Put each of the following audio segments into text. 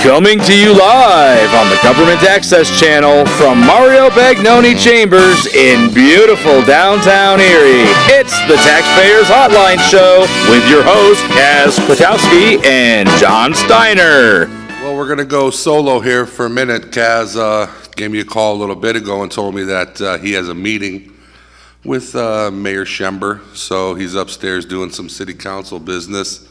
Coming to you live on the Government Access Channel from Mario Bagnoni Chambers in beautiful downtown Erie. It's the Taxpayers Hotline Show with your hosts, Kaz Kwiatkowski and John Steiner. Well, we're going to go solo here for a minute. Kaz gave me a call a little bit ago and told me that he has a meeting with Mayor Schember, so he's upstairs doing some city council business.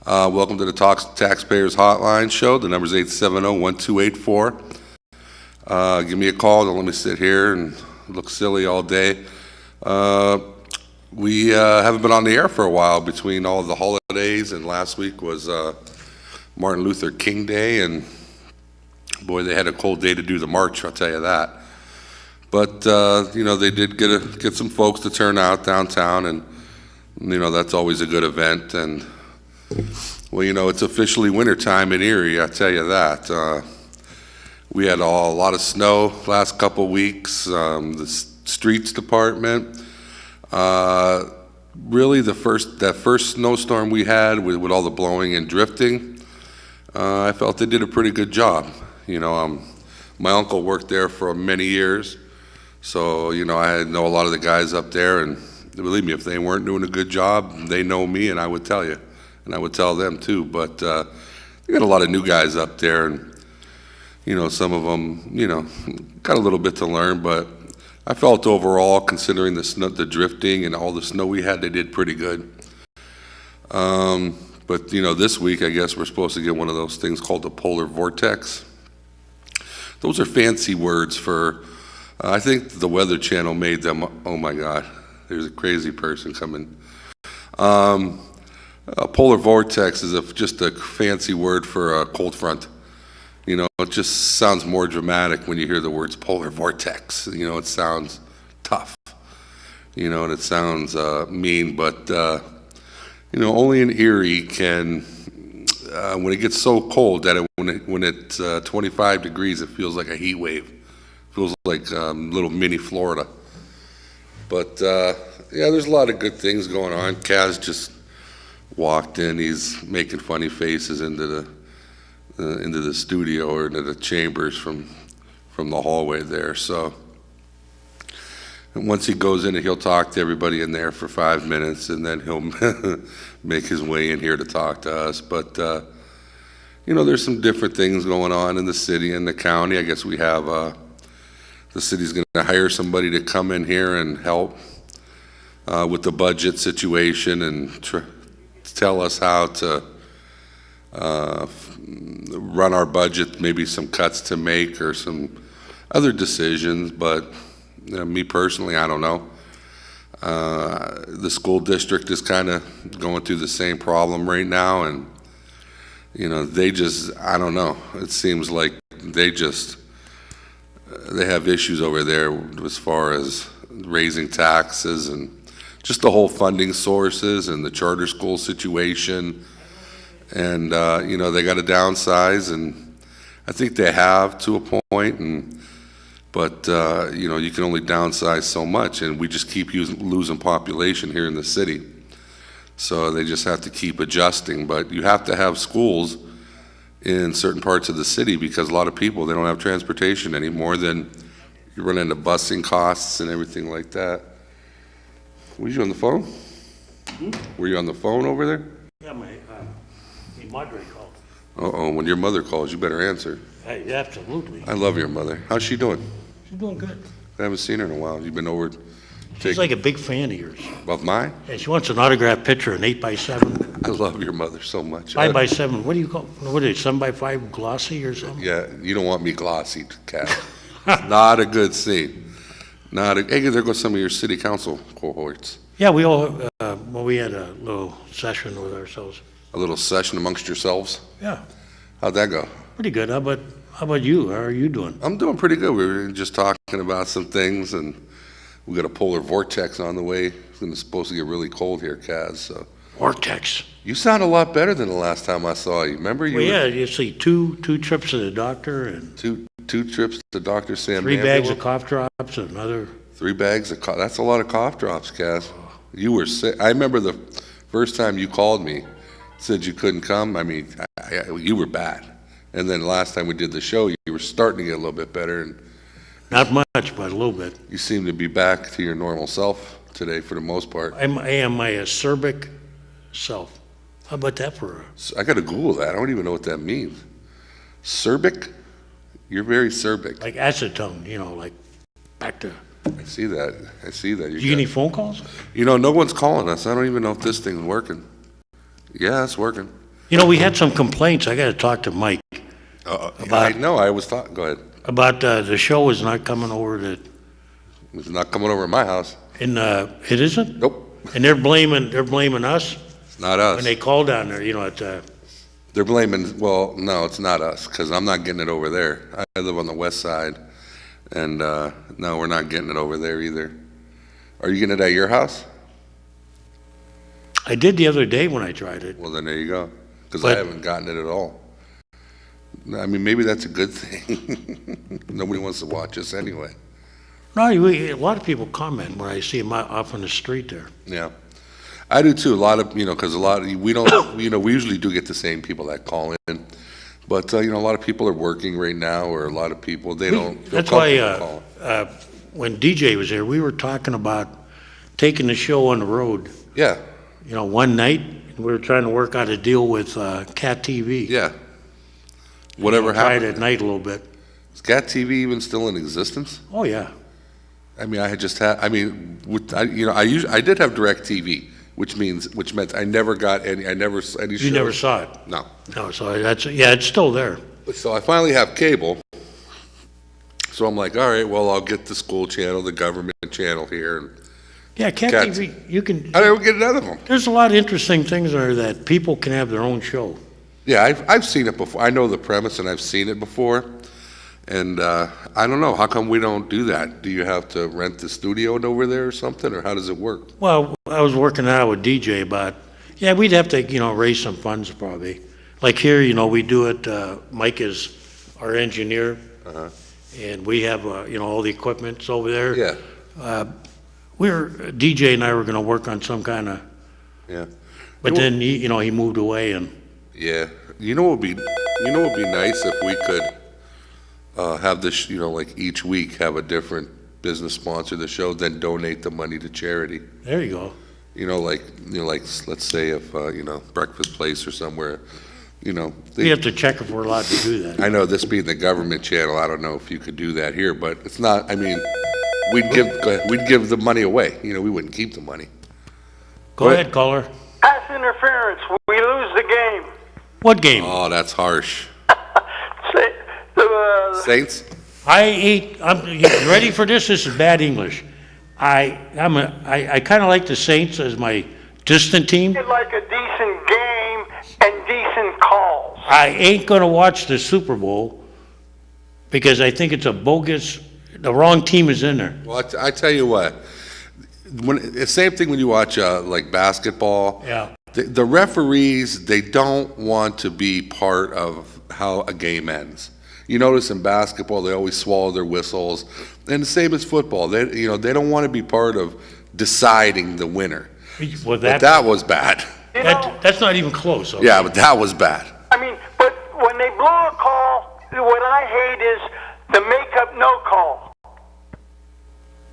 Welcome to the Taxpayers Hotline Show. The number is 870-1284. Give me a call. Don't let me sit here and look silly all day. We haven't been on the air for a while between all the holidays, and last week was Martin Luther King Day, and boy, they had a cold day to do the march, I'll tell you that. But, they did get some folks to turn out downtown, and, that's always a good event. And, well, it's officially wintertime in Erie, I'll tell you that. We had a lot of snow last couple weeks. The streets department, really that first snowstorm we had with all the blowing and drifting, I felt they did a pretty good job. My uncle worked there for many years, so, I know a lot of the guys up there, and believe me, if they weren't doing a good job, they know me, and I would tell you. And I would tell them too, but they got a lot of new guys up there, and some of them got a little bit to learn, but I felt overall, considering the drifting and all the snow we had, they did pretty good. But this week I guess we're supposed to get one of those things called the polar vortex. Those are fancy words for I think the Weather Channel made them. Oh my God, there's a crazy person coming. A polar vortex is just a fancy word for a cold front. It just sounds more dramatic when you hear the words polar vortex. It sounds tough, and it sounds mean, but, only in Erie can, when it gets so cold that when it's 25 degrees, it feels like a heat wave. It feels like little mini Florida. But, there's a lot of good things going on. Kaz just walked in. He's making funny faces into the studio or into the chambers from the hallway there. So, and once he goes in, he'll talk to everybody in there for 5 minutes, and then he'll make his way in here to talk to us. But there's some different things going on in the city and the county. I guess we have the city's going to hire somebody to come in here and help with the budget situation and tell us how to run our budget, maybe some cuts to make or some other decisions, but me personally, I don't know. The school district is kind of going through the same problem right now, and I don't know, it seems like they have issues over there as far as raising taxes and just the whole funding sources and the charter school situation. And, they got to downsize, and I think they have to a point, but you can only downsize so much, and we just keep losing population here in the city. So they just have to keep adjusting, but you have to have schools in certain parts of the city because a lot of people, they don't have transportation anymore. Then you run into busing costs and everything like that. Were you on the phone? Were you on the phone over there? Yeah, my mother called. Uh-oh, when your mother calls, you better answer. Hey, absolutely. I love your mother. How's she doing? She's doing good. I haven't seen her in a while. You've been over. She's like a big fan of yours. Of mine? Yeah, she wants an autographed picture, an 8x7. I love your mother so much. 5x7. What do you call? What is it? 7x5 glossy or something? Yeah, you don't want me glossy, Cat. Not a good scene. Hey, there goes some of your city council cohorts. Yeah, we all. We had a little session with ourselves. A little session amongst yourselves. Yeah. How'd that go? Pretty good. How about you? How are you doing? I'm doing pretty good. We were just talking about some things, and we got a polar vortex on the way. It's supposed to get really cold here, Kaz. So. Vortex. You sound a lot better than the last time I saw you. Remember you? Well, yeah. You see, two trips to the doctor and two trips to Dr. Sam. 3 bags of cough drops and another. 3 bags of cough. That's a lot of cough drops, Kaz. You were sick. I remember the first time you called me, said you couldn't come. I mean, you were bad. And then last time we did the show, you were starting to get a little bit better, and Not much, but a little bit. you seem to be back to your normal self today for the most part. I am my acerbic self. How about that for a... So I got to Google that. I don't even know what that means. Cerbic? You're very cerbic. like acetone, like back to... I see that. Did you get any phone calls? No one's calling us. I don't even know if this thing's working. Yeah, it's working. We had some complaints. I got to talk to Mike I know. I was thought. Go ahead. about the show is not coming over to... It's not coming over to my house. And it isn't? Nope. And they're blaming us It's not us. when they call down there, at They're blaming. Well, no, it's not us because I'm not getting it over there. I live on the west side, and no, we're not getting it over there either. Are you getting it at your house? I did the other day when I tried it. Well, then there you go. Because I haven't gotten it at all. I mean, maybe that's a good thing. Nobody wants to watch us anyway. No, a lot of people comment when I see them off on the street there. Yeah, I do too. A lot of because we don't we usually do get the same people that call in, but a lot of people are working right now, or a lot of people they don't. Feel That's why calling. when DJ was there, we were talking about taking the show on the road. Yeah. One night we were trying to work out a deal with Cat TV. Yeah. Whatever Tried happened. at night a little bit. Is Cat TV even still in existence? Oh yeah. I mean, I just had. I mean, I did have Direct TV, which meant I never got any. I never any. You never saw it. No. No, so it's still there. So I finally have cable. So I'm like, all right, well, I'll get the school channel, the government channel here. And Yeah, Cat Cats. TV. You can. I don't get none of them. There's a lot of interesting things there that people can have their own show. Yeah, I've seen it before. I know the premise, and I've seen it before. And I don't know, how come we don't do that? Do you have to rent the studio over there or something, or how does it work? Well, I was working out with DJ about, we'd have to, raise some funds probably. Like here, we do it, Mike is our engineer, and we have, all the equipment's over there. Yeah, DJ and I were gonna work on some kind of, yeah. but then, he moved away and, Yeah, what would be nice if we could have this, like each week have a different business sponsor the show, then donate the money to charity. there you go. Like let's say if Breakfast Place or somewhere, We have to check if we're allowed to do that. I know this being the government channel, I don't know if you could do that here, but it's not. I mean, we'd give the money away. We wouldn't keep the money. Go ahead, caller. Pass interference. We lose the game. What game? Oh, that's harsh. Saints. You ready for this? This is bad English. I kind of like the Saints as my distant team. Like a decent game and decent calls. I ain't gonna watch the Super Bowl because I think it's a bogus. The wrong team is in there. Well, I tell you what. The same thing when you watch like basketball. Yeah. The referees, they don't want to be part of how a game ends. You notice in basketball, they always swallow their whistles, and the same as football. They don't want to be part of deciding the winner. Well, But that was bad. that's not even close. Okay? Yeah, but that was bad. I mean, but when they blow a call, what I hate is the make-up no call.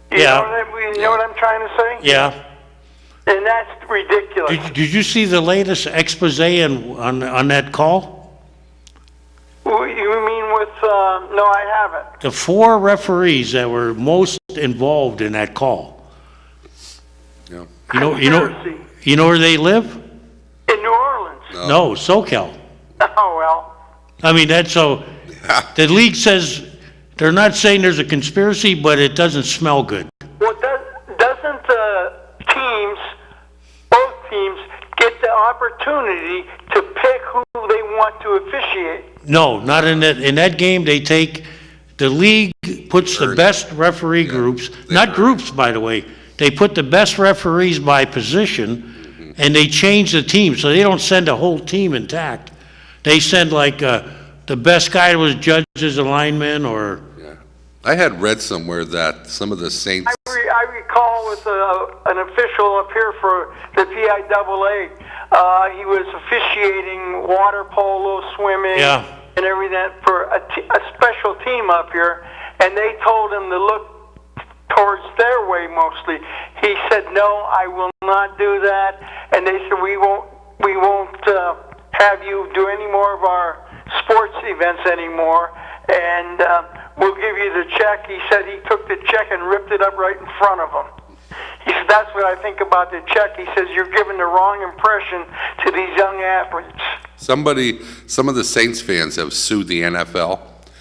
You know what I'm trying to say? Yeah. And that's ridiculous. Did you see the latest expose on that call? You mean with, no, I haven't. The 4 referees that were most involved in that call. Yeah. You know where they live? In New Orleans. No, SoCal. Oh, well. I mean, that's so, the league says, they're not saying there's a conspiracy, but it doesn't smell good. Well, doesn't the both teams, get the opportunity to pick who they want to officiate? No, not in that. In that game, the league puts the best referee groups, not groups, by the way. They put the best referees by position, and they change the team, so they don't send a whole team intact. They send like the best guy was judges, a lineman, or... Yeah. I had read somewhere that some of the Saints... I recall with an official up here for the PIAA, he was officiating water polo, swimming, Yeah. and everything for a special team up here, and they told him to look towards their way mostly. He said, "No, I will not do that." And they said, "We won't have you do any more of our sports events anymore, and we'll give you the check." He said he took the check and ripped it up right in front of him. He said, "That's what I think about the check." He says, "You're giving the wrong impression to these young athletes." Some of the Saints fans have sued the NFL.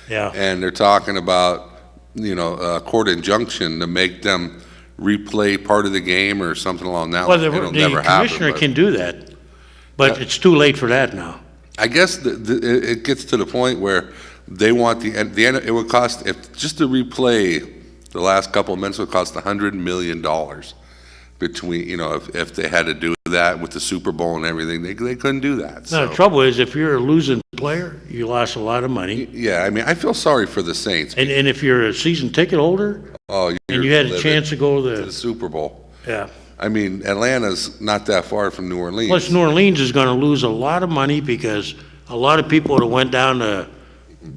Yeah. And they're talking about, a court injunction to make them replay part of the game or something along that Well, line. the It'll never happen, commissioner but can do that, but Yeah. it's too late for that now. I guess it gets to the point where they want it would cost, if just to replay the last couple of minutes, would cost $100 million between, if they had to do that with the Super Bowl and everything, they couldn't do that. No, So, the trouble is, if you're a losing player, you lost a lot of money. yeah, I mean, I feel sorry for the Saints. And if you're a season ticket holder, Oh, and you had a chance to go to to the Super Bowl. yeah. I mean, Atlanta's not that far from New Orleans. Plus, New Orleans is gonna lose a lot of money because a lot of people that went down to,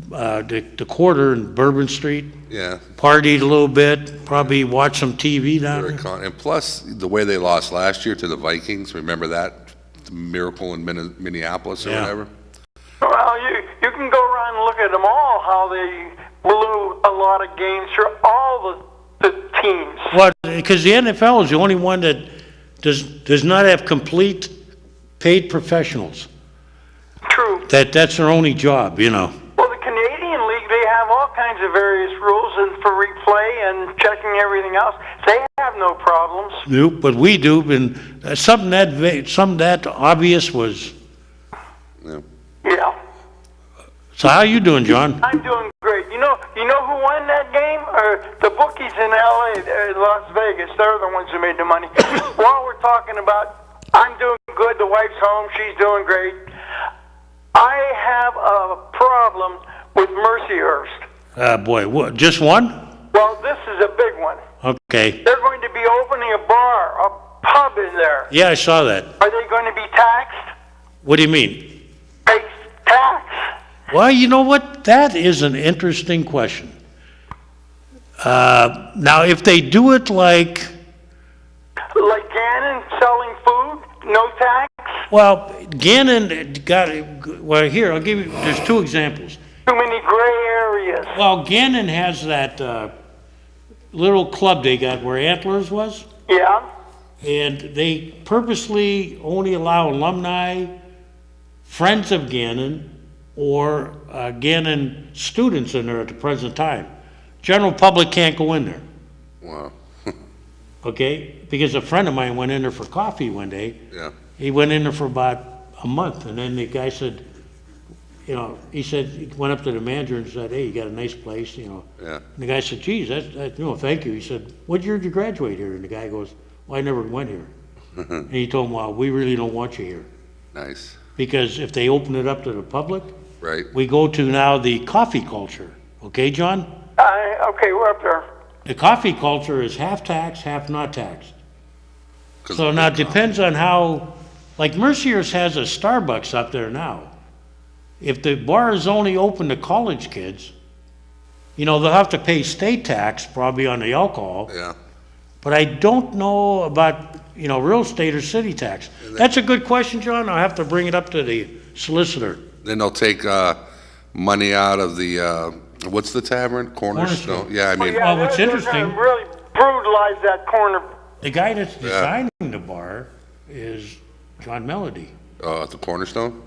the quarter in Bourbon Street, Yeah, partied a little bit, probably watched some TV down very there. and plus, the way they lost last year to the Vikings, remember that? The miracle in Minneapolis or Yeah. whatever? Well, you can go around and look at them all, how they blew a lot of games for all the teams. Well, because the NFL is the only one that does not have complete paid professionals. True. That's their only job, Well, the Canadian League, they have all kinds of various rules and for replay and checking everything else. They have no problems. Nope, but we do, and something that obvious was, Yeah. Yeah. so how you doing, John? I'm doing great. You know who won that game? Or the bookies in L.A., Las Vegas. They're the ones who made the money. While we're talking about, I'm doing good, the wife's home, she's doing great. I have a problem with Mercyhurst. Boy, what, just one? Well, this is a big one. Okay. They're going to be opening a bar, a pub in there. Yeah, I saw that. Are they going to be taxed? What do you mean? Pay tax? Well, you know what? That is an interesting question. Now, if they do it like, Like Gannon selling food, no tax? well, Gannon well, here, I'll give you, there's two examples. Too many gray areas. Well, Gannon has that little club they got where Antlers was, Yeah? and they purposely only allow alumni, friends of Gannon, or Gannon students in there at the present time. General public can't go in there, Wow. okay? Because a friend of mine went in there for coffee one day. Yeah. He went in there for about a month, and then the guy said, he said, he went up to the manager and said, "Hey, you got a nice place, Yeah. And the guy said, "Geez, thank you." He said, "What year did you graduate here?" And the guy goes, "Well, I never went here." And he told him, "Well, we really don't want you here. Nice. Because if they open it up to the public, Right. we go to now the coffee culture." Okay, John? Okay, we're up there. The coffee culture is half taxed, half not taxed. 'Cause So of now it the- depends on how, like Mercier's has a Starbucks up there now. If the bar is only open to college kids, they'll have to pay state tax probably on the alcohol, Yeah. but I don't know about, real estate or city tax. That's a good question, John. I'll have to bring it up to the solicitor. Then they'll take money out of the, what's the tavern? Cornerstone? Yeah, I mean, Well, what's they're interesting- gonna really brutalize that corner. The guy that's designing the bar is John Melody. at the Cornerstone?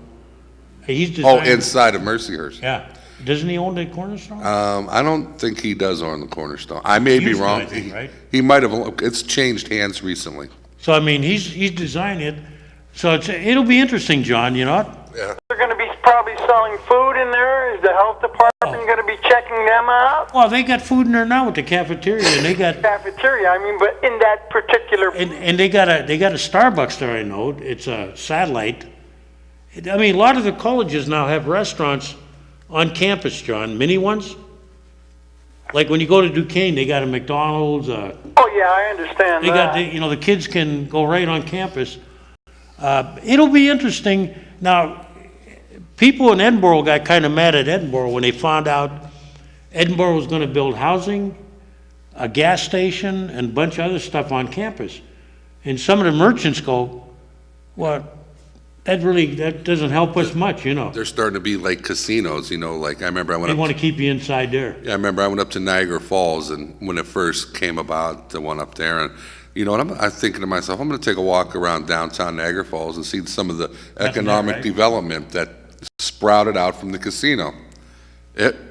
He's Oh, designing. inside of Mercyhurst. Yeah. Doesn't he own the Cornerstone? I don't think he does own the Cornerstone. I may be Used to, wrong. I think, right? He might have, it's changed hands recently. So, I mean, he's designing it. So it'll be interesting, John, Yeah. They're going to be probably selling food in there. Is the health department going to be checking them out? Well, they got food in there now with the cafeteria, and they got, Cafeteria, I mean, but in that particular. and they got a Starbucks there, I know. It's a satellite. I mean, a lot of the colleges now have restaurants on campus, John, mini ones. Like when you go to Duquesne, they got a McDonald's, Oh yeah, I understand they got, that. the kids can go right on campus. It'll be interesting. Now, people in Edinburgh got kind of mad at Edinburgh when they found out Edinburgh was going to build housing, a gas station, and a bunch of other stuff on campus. And some of the merchants go, well, that doesn't help us much, you know. They're starting to be like casinos, you know, like I remember I went They up want to keep you inside there. Yeah, I remember I went up to Niagara Falls, and when it first came about, the one up there, and you know, and I'm thinking to myself, I'm going to take a walk around downtown Niagara Falls and see some of the economic right? development that sprouted out from the casino.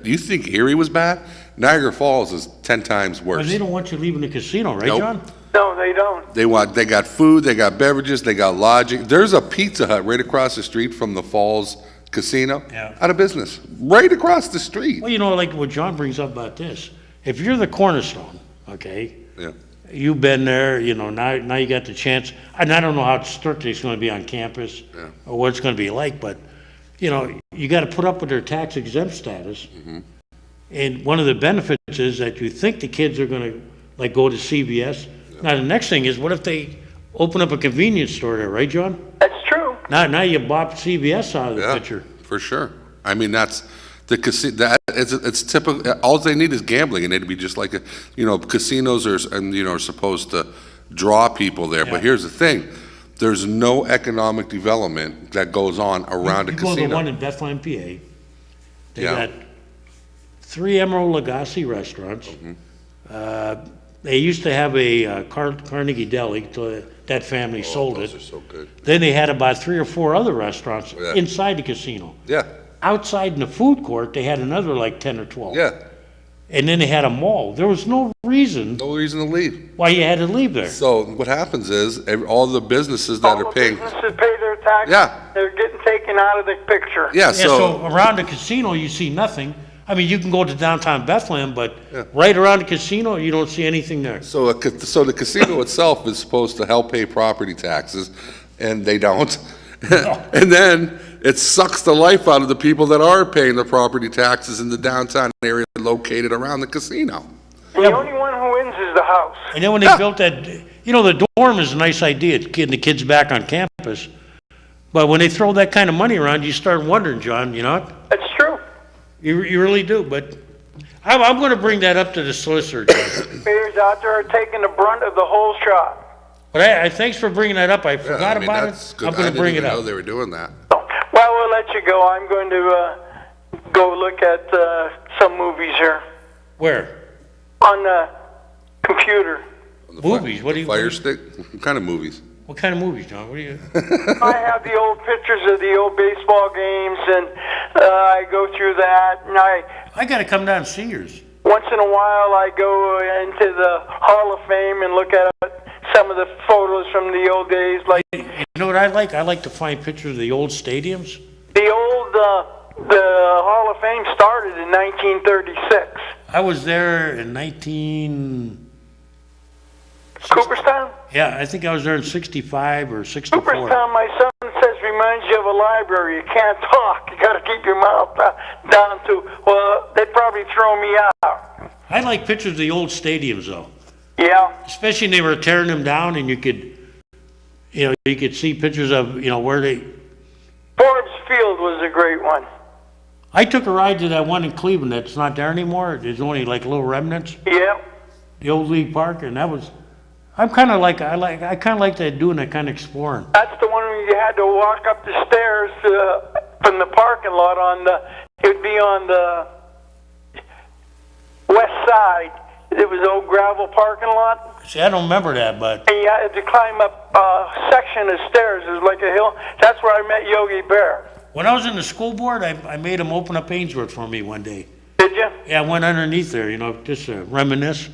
You think Erie was bad? Niagara Falls is 10 times worse. But they don't want you leaving the casino, right, Nope. John? No, they don't. They got food, they got beverages, they got lodging. There's a Pizza Hut right across the street from the Falls Casino, Yeah. out of business, right across the street. Well, you know, like what John brings up about this, if you're the cornerstone, okay, Yeah. you've been there, you know, now you got the chance, and I don't know how strict it's going to be on campus or what it's going to be like, but, you know, you got to put up with their tax exempt status. And one of the benefits is that you think the kids are going to, like, go to CVS. Now, the next thing is, what if they open up a convenience store there, right, John? That's true. Now you bop CVS out of the Yeah, picture. for sure. I mean, that's the casino. That it's typical. All they need is gambling, and it'd be just like casinos are supposed to draw people there. Yeah. But here's the thing: there's no economic development that goes on around a You go to the casino. one in Bethlehem, PA, they Yeah. got 3 Emerald Lagasse restaurants. They used to have a Carnegie Deli, till that family sold Those it. are so good. Then they had about 3 or 4 other restaurants Yeah. inside the casino. Yeah, Outside in the food court, they had another like 10 or 12. yeah. And then they had a mall. There was no reason No reason to leave. why you had to leave there. So what happens is all the businesses that All are the paying. businesses pay their taxes. Yeah. They're getting taken out of the picture. Yeah. Yeah, so around the casino, you see nothing. I mean, you can go to downtown Bethlehem, but right around the casino, you don't see anything there. So the casino itself is supposed to help pay property taxes, and they don't. And then it sucks the life out of the people that are paying the property taxes in the downtown area located around the casino. And the only one who wins is the house. And then when they built that, you know, the dorm is a nice idea, getting the kids back on campus. But when they throw that kind of money around, you start wondering, John, you know? That's true. You really do, but I'm going to bring that up to the solicitor, John. Taxpayers out there are taking the brunt of the whole shot. But thanks for bringing that up. I forgot about that's it. good. I'm going to bring it I didn't even know up. they were doing that. Well, we'll let you go. I'm going to go look at some movies here Where? on the computer. Movies? What do you? Fire stick? What kind of movies? What kind of movies, John? What do you? I have the old pictures of the old baseball games, and I go through that. And I got to come down and see yours. once in a while, I go into the Hall of Fame and look at some of the photos from the old days, like You know what I like? I like to find pictures of the old stadiums. the old. The Hall of Fame started in 1936. I was there in 19. Cooperstown? Yeah, I think I was there in 65 or 64. Cooperstown, my son says, reminds you of a library. You can't talk. You got to keep your mouth down to, well, they'd probably throw me out. I like pictures of the old stadiums, though. Yeah. Especially when they were tearing them down, and you could see pictures of, where they. Forbes Field was a great one. I took a ride to that one in Cleveland that's not there anymore. There's only like little remnants. Yeah. The old League Park, and that was. I kind of like that, doing that kind of exploring. That's the one where you had to walk up the stairs from the parking lot it would be on the west side. It was an old gravel parking lot. See, I don't remember that, but And you had to climb up a section of stairs. It was like a hill. That's where I met Yogi Bear. when I was in the school board, I made them open up Ainsworth for me one day. Did you? Yeah, I went underneath there, just to reminisce.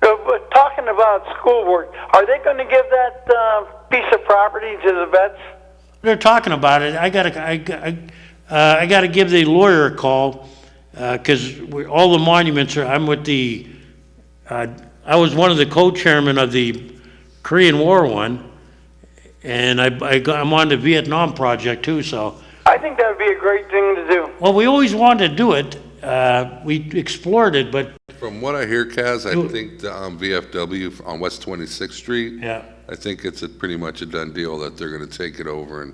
But talking about school board, are they going to give that piece of property to the vets? They're talking about it. I gotta give the lawyer a call, because all the monuments are, I'm with the, I was one of the co-chairmen of the Korean War one, and I'm on the Vietnam project too, so. I think that would be a great thing to do. Well, we always wanted to do it. We explored it, but From what I hear, Kaz, I think the VFW on West 26th Street, yeah. I think it's pretty much a done deal that they're going to take it over and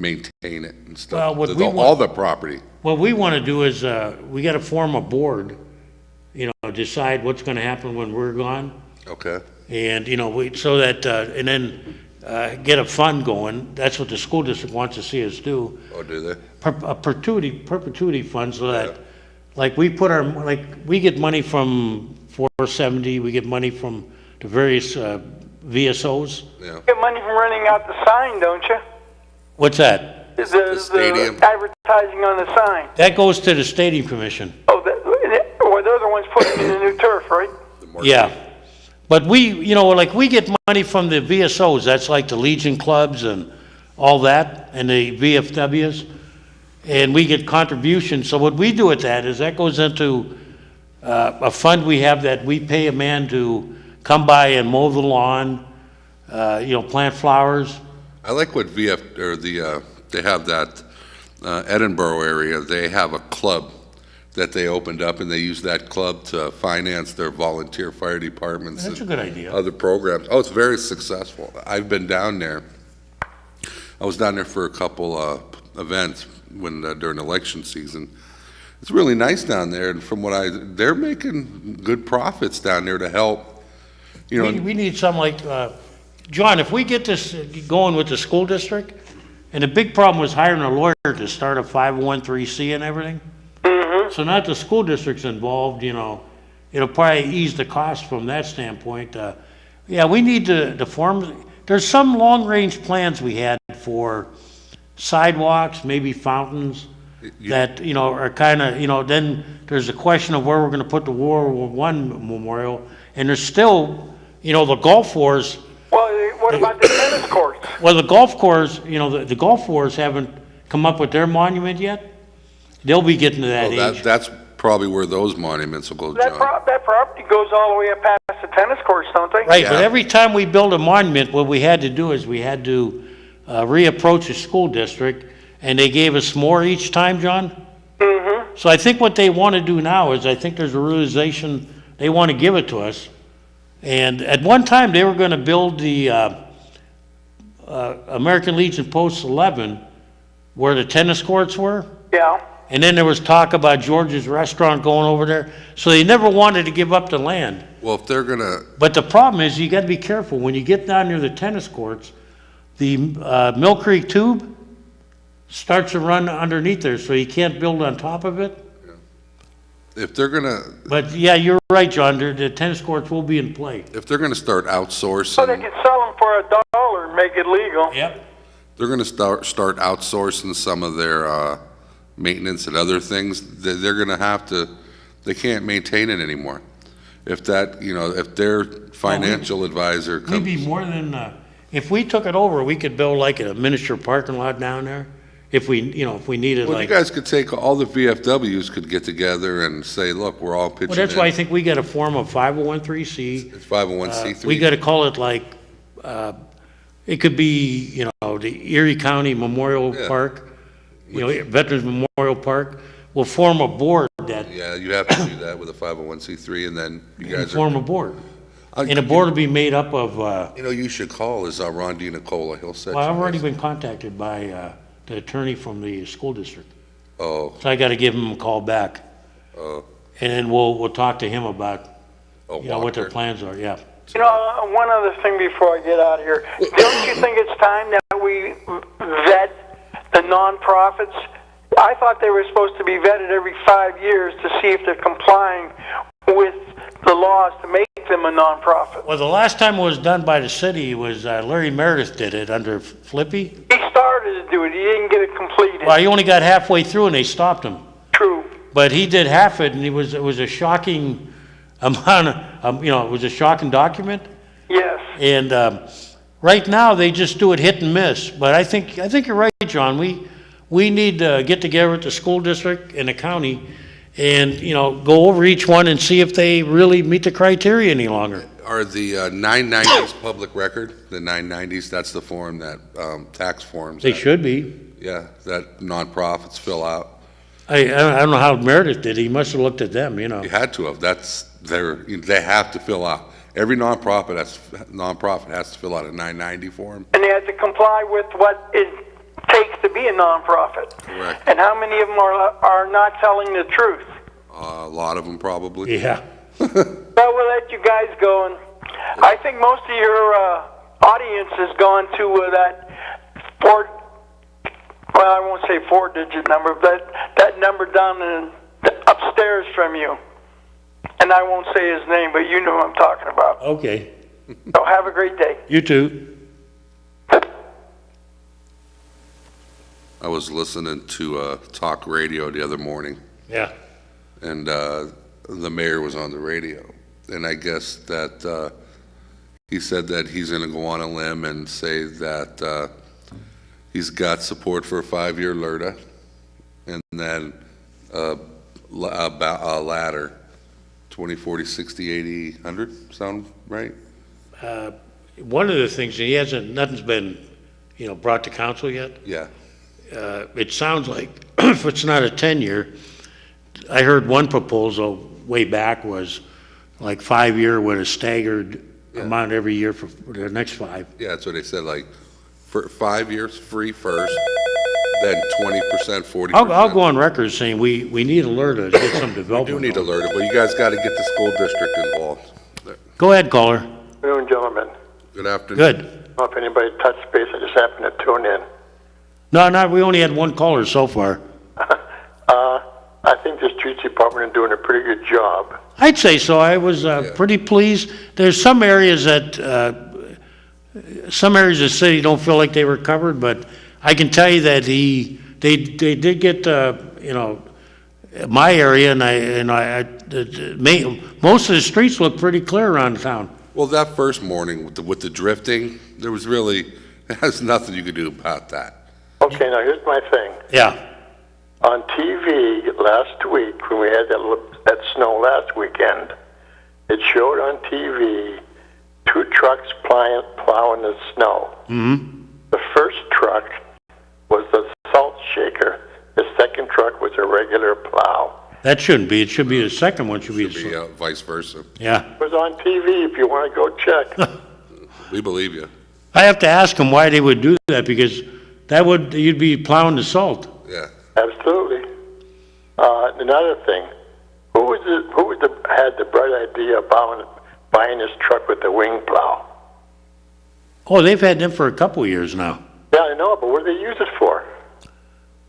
maintain it and Well, stuff. what we All want- the property. What we want to do is, we got to form a board, decide what's going to happen when we're gone. Okay. And, so that, and then get a fund going. That's what the school district wants to see us do. Oh, do they? A perpetuity fund, so that, like, we get money from 470, we get money from the various VSOs. Yeah. You get money from renting out the sign, don't you? What's that? The stadium. advertising on the sign. That goes to the stadium commission. Oh, well, they're the ones putting in the new turf, right? Yeah. But we get money from the VSOs, that's like the Legion clubs and all that, and the VFWs, and we get contributions. So what we do with that is that goes into a fund we have that we pay a man to come by and mow the lawn, plant flowers. I like what they have that Edinburgh area, they have a club that they opened up, and they use that club to finance their volunteer fire departments. That's a and good idea. Other programs. Oh, it's very successful. I've been down there. I was down there for a couple events during election season. It's really nice down there, and they're making good profits down there to help. We need some like, John, if we get this going with the school district, and the big problem was hiring a lawyer to start a 501(c) and everything. So now that the school district's involved, it'll probably ease the cost from that standpoint. We need to form, there's some long-range plans we had for sidewalks, maybe fountains, that, are kind of, then there's a question of where we're going to put the World War I memorial, and there's still, the golf wars. Well, what about the tennis courts? Well, the golf course, the golf wars haven't come up with their monument yet. They'll be getting to that age. That's probably where those monuments will go, That John. property goes all the way up past the tennis courts, don't they? Right, Yeah. but every time we build a monument, what we had to do is we had to reapproach the school district, and they gave us more each time, John? Mm-hmm. So I think what they want to do now is, I think there's a realization they want to give it to us. And at one time, they were going to build the American Legion Post 11, where the tennis courts were. Yeah. And then there was talk about George's Restaurant going over there. So they never wanted to give up the land. Well, if they're gonna, But the problem is, you got to be careful. When you get down near the tennis courts, the Mill Creek tube starts to run underneath there, so you can't build on top of it. if they're gonna, But yeah, you're right, John. The tennis courts will be in play. if they're gonna start So they outsourcing, can sell them for $1 and make it legal. Yep. they're gonna start outsourcing some of their maintenance and other things, they're gonna have to, they can't maintain it anymore. If that, if their financial advisor We'd be comes, more than, if we took it over, we could build like a miniature parking lot down there. If we needed well, you like. guys could take, all the VFWs could get together and say, look, we're all pitching in. Well, that's why I think we got to form a 501(c). It's 501c3. We got to call it like, it could be, the Erie County Memorial Yeah. Park, Veterans Memorial Park. We'll form a board that, Yeah, you have to do that with a 501c3, and then you guys form are. a board. And the board will be made up of, You should call is Ron DiNicola, he'll set you. well, I've already guys- been contacted by the attorney from the school district. Oh, So I got to give him a call back. oh, And then we'll talk to him about, oh, what their Walker. plans are, yeah. One other thing before I get out of here. Don't you think it's time that we vet the nonprofits? I thought they were supposed to be vetted every 5 years to see if they're complying with the laws to make them a nonprofit. Well, the last time it was done by the city was Larry Meredith did it under Flippy. He started to do it. He didn't get it completed. Well, he only got halfway through and they stopped him. True. But he did half it, and it was a shocking amount of, it was a shocking document. Yes. And right now, they just do it hit and miss. But I think you're right, John. We need to get together with the school district and the county and, go over each one and see if they really meet the criteria any longer. Are the 990s public record? The 990s, that's the form that, tax forms. They that- should be. Yeah, that nonprofits fill out. I don't know how Meredith did. He must have looked at them, You had to have, they have to fill out. Every nonprofit has to fill out a 990 form. And they have to comply with what it takes to be a nonprofit? Correct. And how many of them are not telling the truth? A lot of them probably. Yeah. Well, we'll let you guys go. And I think most of your audience has gone to that well, I won't say 4-digit number, but that number down upstairs from you. And I won't say his name, but you know what I'm talking about. Okay. So have a great day. You too. I was listening to talk radio the other morning, Yeah. and the mayor was on the radio, and I guess that he said that he's going to go on a limb and say that he's got support for a 5-year LRTA, and then a ladder, 20, 40, 60, 80, 100, sound right? One of the things, nothing's been, brought to council yet. Yeah. It sounds like, if it's not a 10-year, I heard one proposal way back was like 5-year with a staggered amount every year for the next 5. Yeah, that's what they said, like, for 5 years free first, then 20%, 40%. I'll go on record saying we need a LRTA to get some We development. do need to learn it, but you guys got to get the school district involved. Go ahead, caller. Good afternoon, gentlemen. Good afternoon. Good. I don't know if anybody touched base. I just happened to tune in. No, we only had one caller so far. I think the streets department is doing a pretty good job. I'd say so. I was pretty pleased. There's some areas that the city don't feel like they were covered, but I can tell you that they did get my area, and most of the streets look pretty clear around town. Well, that first morning with the drifting, there's nothing you could do about that. Okay, now here's my thing. Yeah. On TV last week, when we had that snow last weekend, it showed on TV 2 trucks plowing the snow. Mm-hmm. The first truck was the salt shaker. The second truck was a regular plow. That shouldn't be. It should be the second one. Should be Vice versa. Yeah. It was on TV if you want to go check. We believe you. I have to ask them why they would do that, because you'd be plowing the salt. Yeah. Absolutely. Another thing, who had the bright idea of buying this truck with the wing plow? Oh, they've had them for a couple of years now. Yeah, I know, but what do they use it for?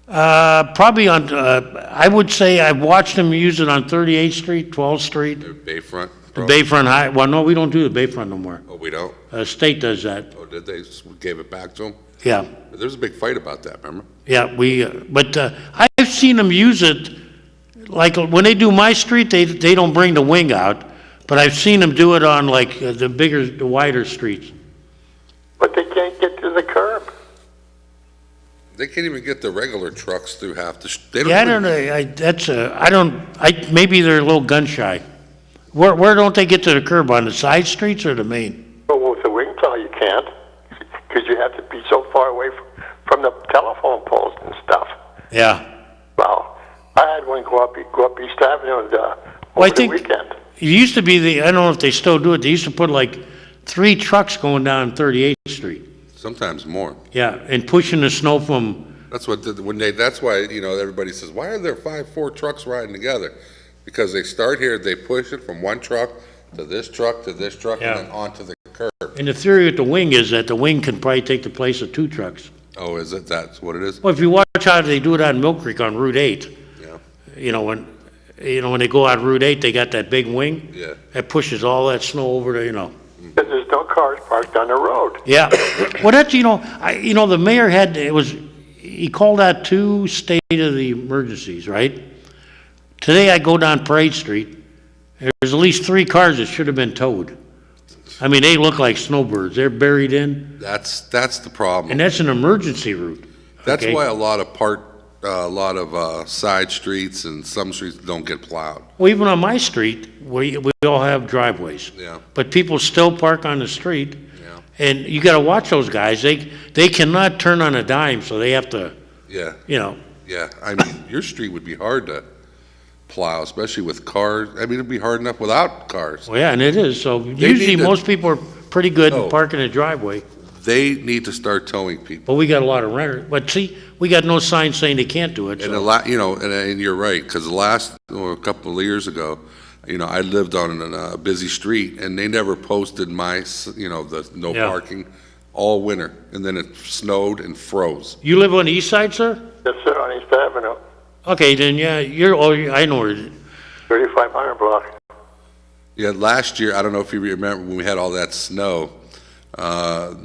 Probably on, I would say I've watched them use it on 38th Street, 12th Street, Bayfront. the Bayfront High. Well, no, we don't do the Bayfront no more. Oh, we don't? State does that. Oh, did they? We gave it back to them? Yeah. There was a big fight about that, remember? Yeah, but I've seen them use it, like when they do my street, they don't bring the wing out, but I've seen them do it on like the wider streets. But they can't get to the curb. They can't even get the regular trucks through half the. Yeah, I don't know. Maybe they're a little gun shy. Where don't they get to the curb, on the side streets or the main? Well, with the wing plow, you can't, because you have to be so far away from the telephone poles and stuff. Yeah. Well, I had one go up East Avenue over the weekend. It used to be I don't know if they still do it. They used to put like 3 trucks going down 38th Street. Sometimes more. Yeah, and pushing the snow from. That's why everybody says, why are there 4 trucks riding together? Because they start here, they push it from one truck to this truck to this truck, Yeah. and then onto the curb. And the theory with the wing is that the wing can probably take the place of 2 trucks. Oh, is it? That's what it is? Well, if you watch how they do it on Mill Creek on Route 8, Yeah. when they go on Route 8, they got that big wing. Yeah. That pushes all that snow over to, Because there's no cars parked on the road. Yeah. Well, that's, the mayor he called out 2 state of the emergencies, right? Today I go down Parade Street, there's at least 3 cars that should have been towed. I mean, they look like snowbirds. They're buried in. That's the problem. And that's an emergency route. That's okay? why a lot of side streets and some streets don't get plowed. Well, even on my street, we all have driveways. Yeah. But people still park on the street. Yeah. And you got to watch those guys. They cannot turn on a dime, so they have to, Yeah. Yeah. I mean, your street would be hard to plow, especially with cars. I mean, it'd be hard enough without cars. Well, yeah, and it is. So usually most people are pretty good in parking a driveway. they need to start towing people. But we got a lot of renters, but see, we got no sign saying they can't do it, And so. and you're right, because a couple of years ago, I lived on a busy street, and they never posted the no Yeah. parking all winter, and then it snowed and froze. You live on the east side, sir? Yes, sir, on East Avenue, Okay, then, yeah, I know where it is. 3500 block. Yeah, last year, I don't know if you remember when we had all that snow,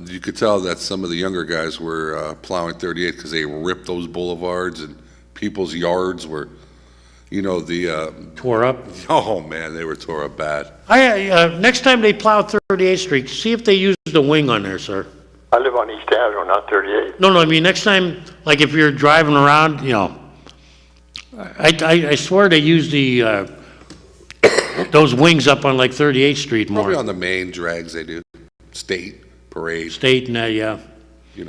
you could tell that some of the younger guys were plowing 38 because they ripped those boulevards, and people's yards were, Tore up. oh man, they were tore up bad. Next time they plow 38th Street, see if they use the wing on there, sir. I live on East Avenue, not 38. No, I mean, next time, like if you're driving around, I swear they use those wings up on like 38th Street more. Probably on the main drags they do, state, parade, State and that, yeah. It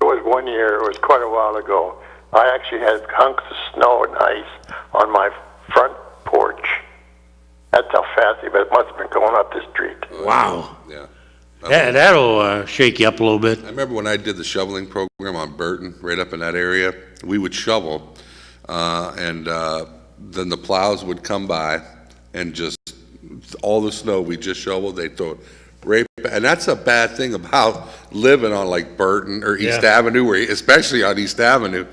was one year, it was quite a while ago. I actually had hunks of snow and ice on my front porch. That's how fast it must have been going up the street. Wow. Yeah. That'll shake you up a little bit. I remember when I did the shoveling program on Burton, right up in that area, we would shovel, and then the plows would come by, and just all the snow we just shoveled, they'd throw it right back. And that's a bad thing about living on like Burton or East Yeah. Avenue, especially on East Avenue.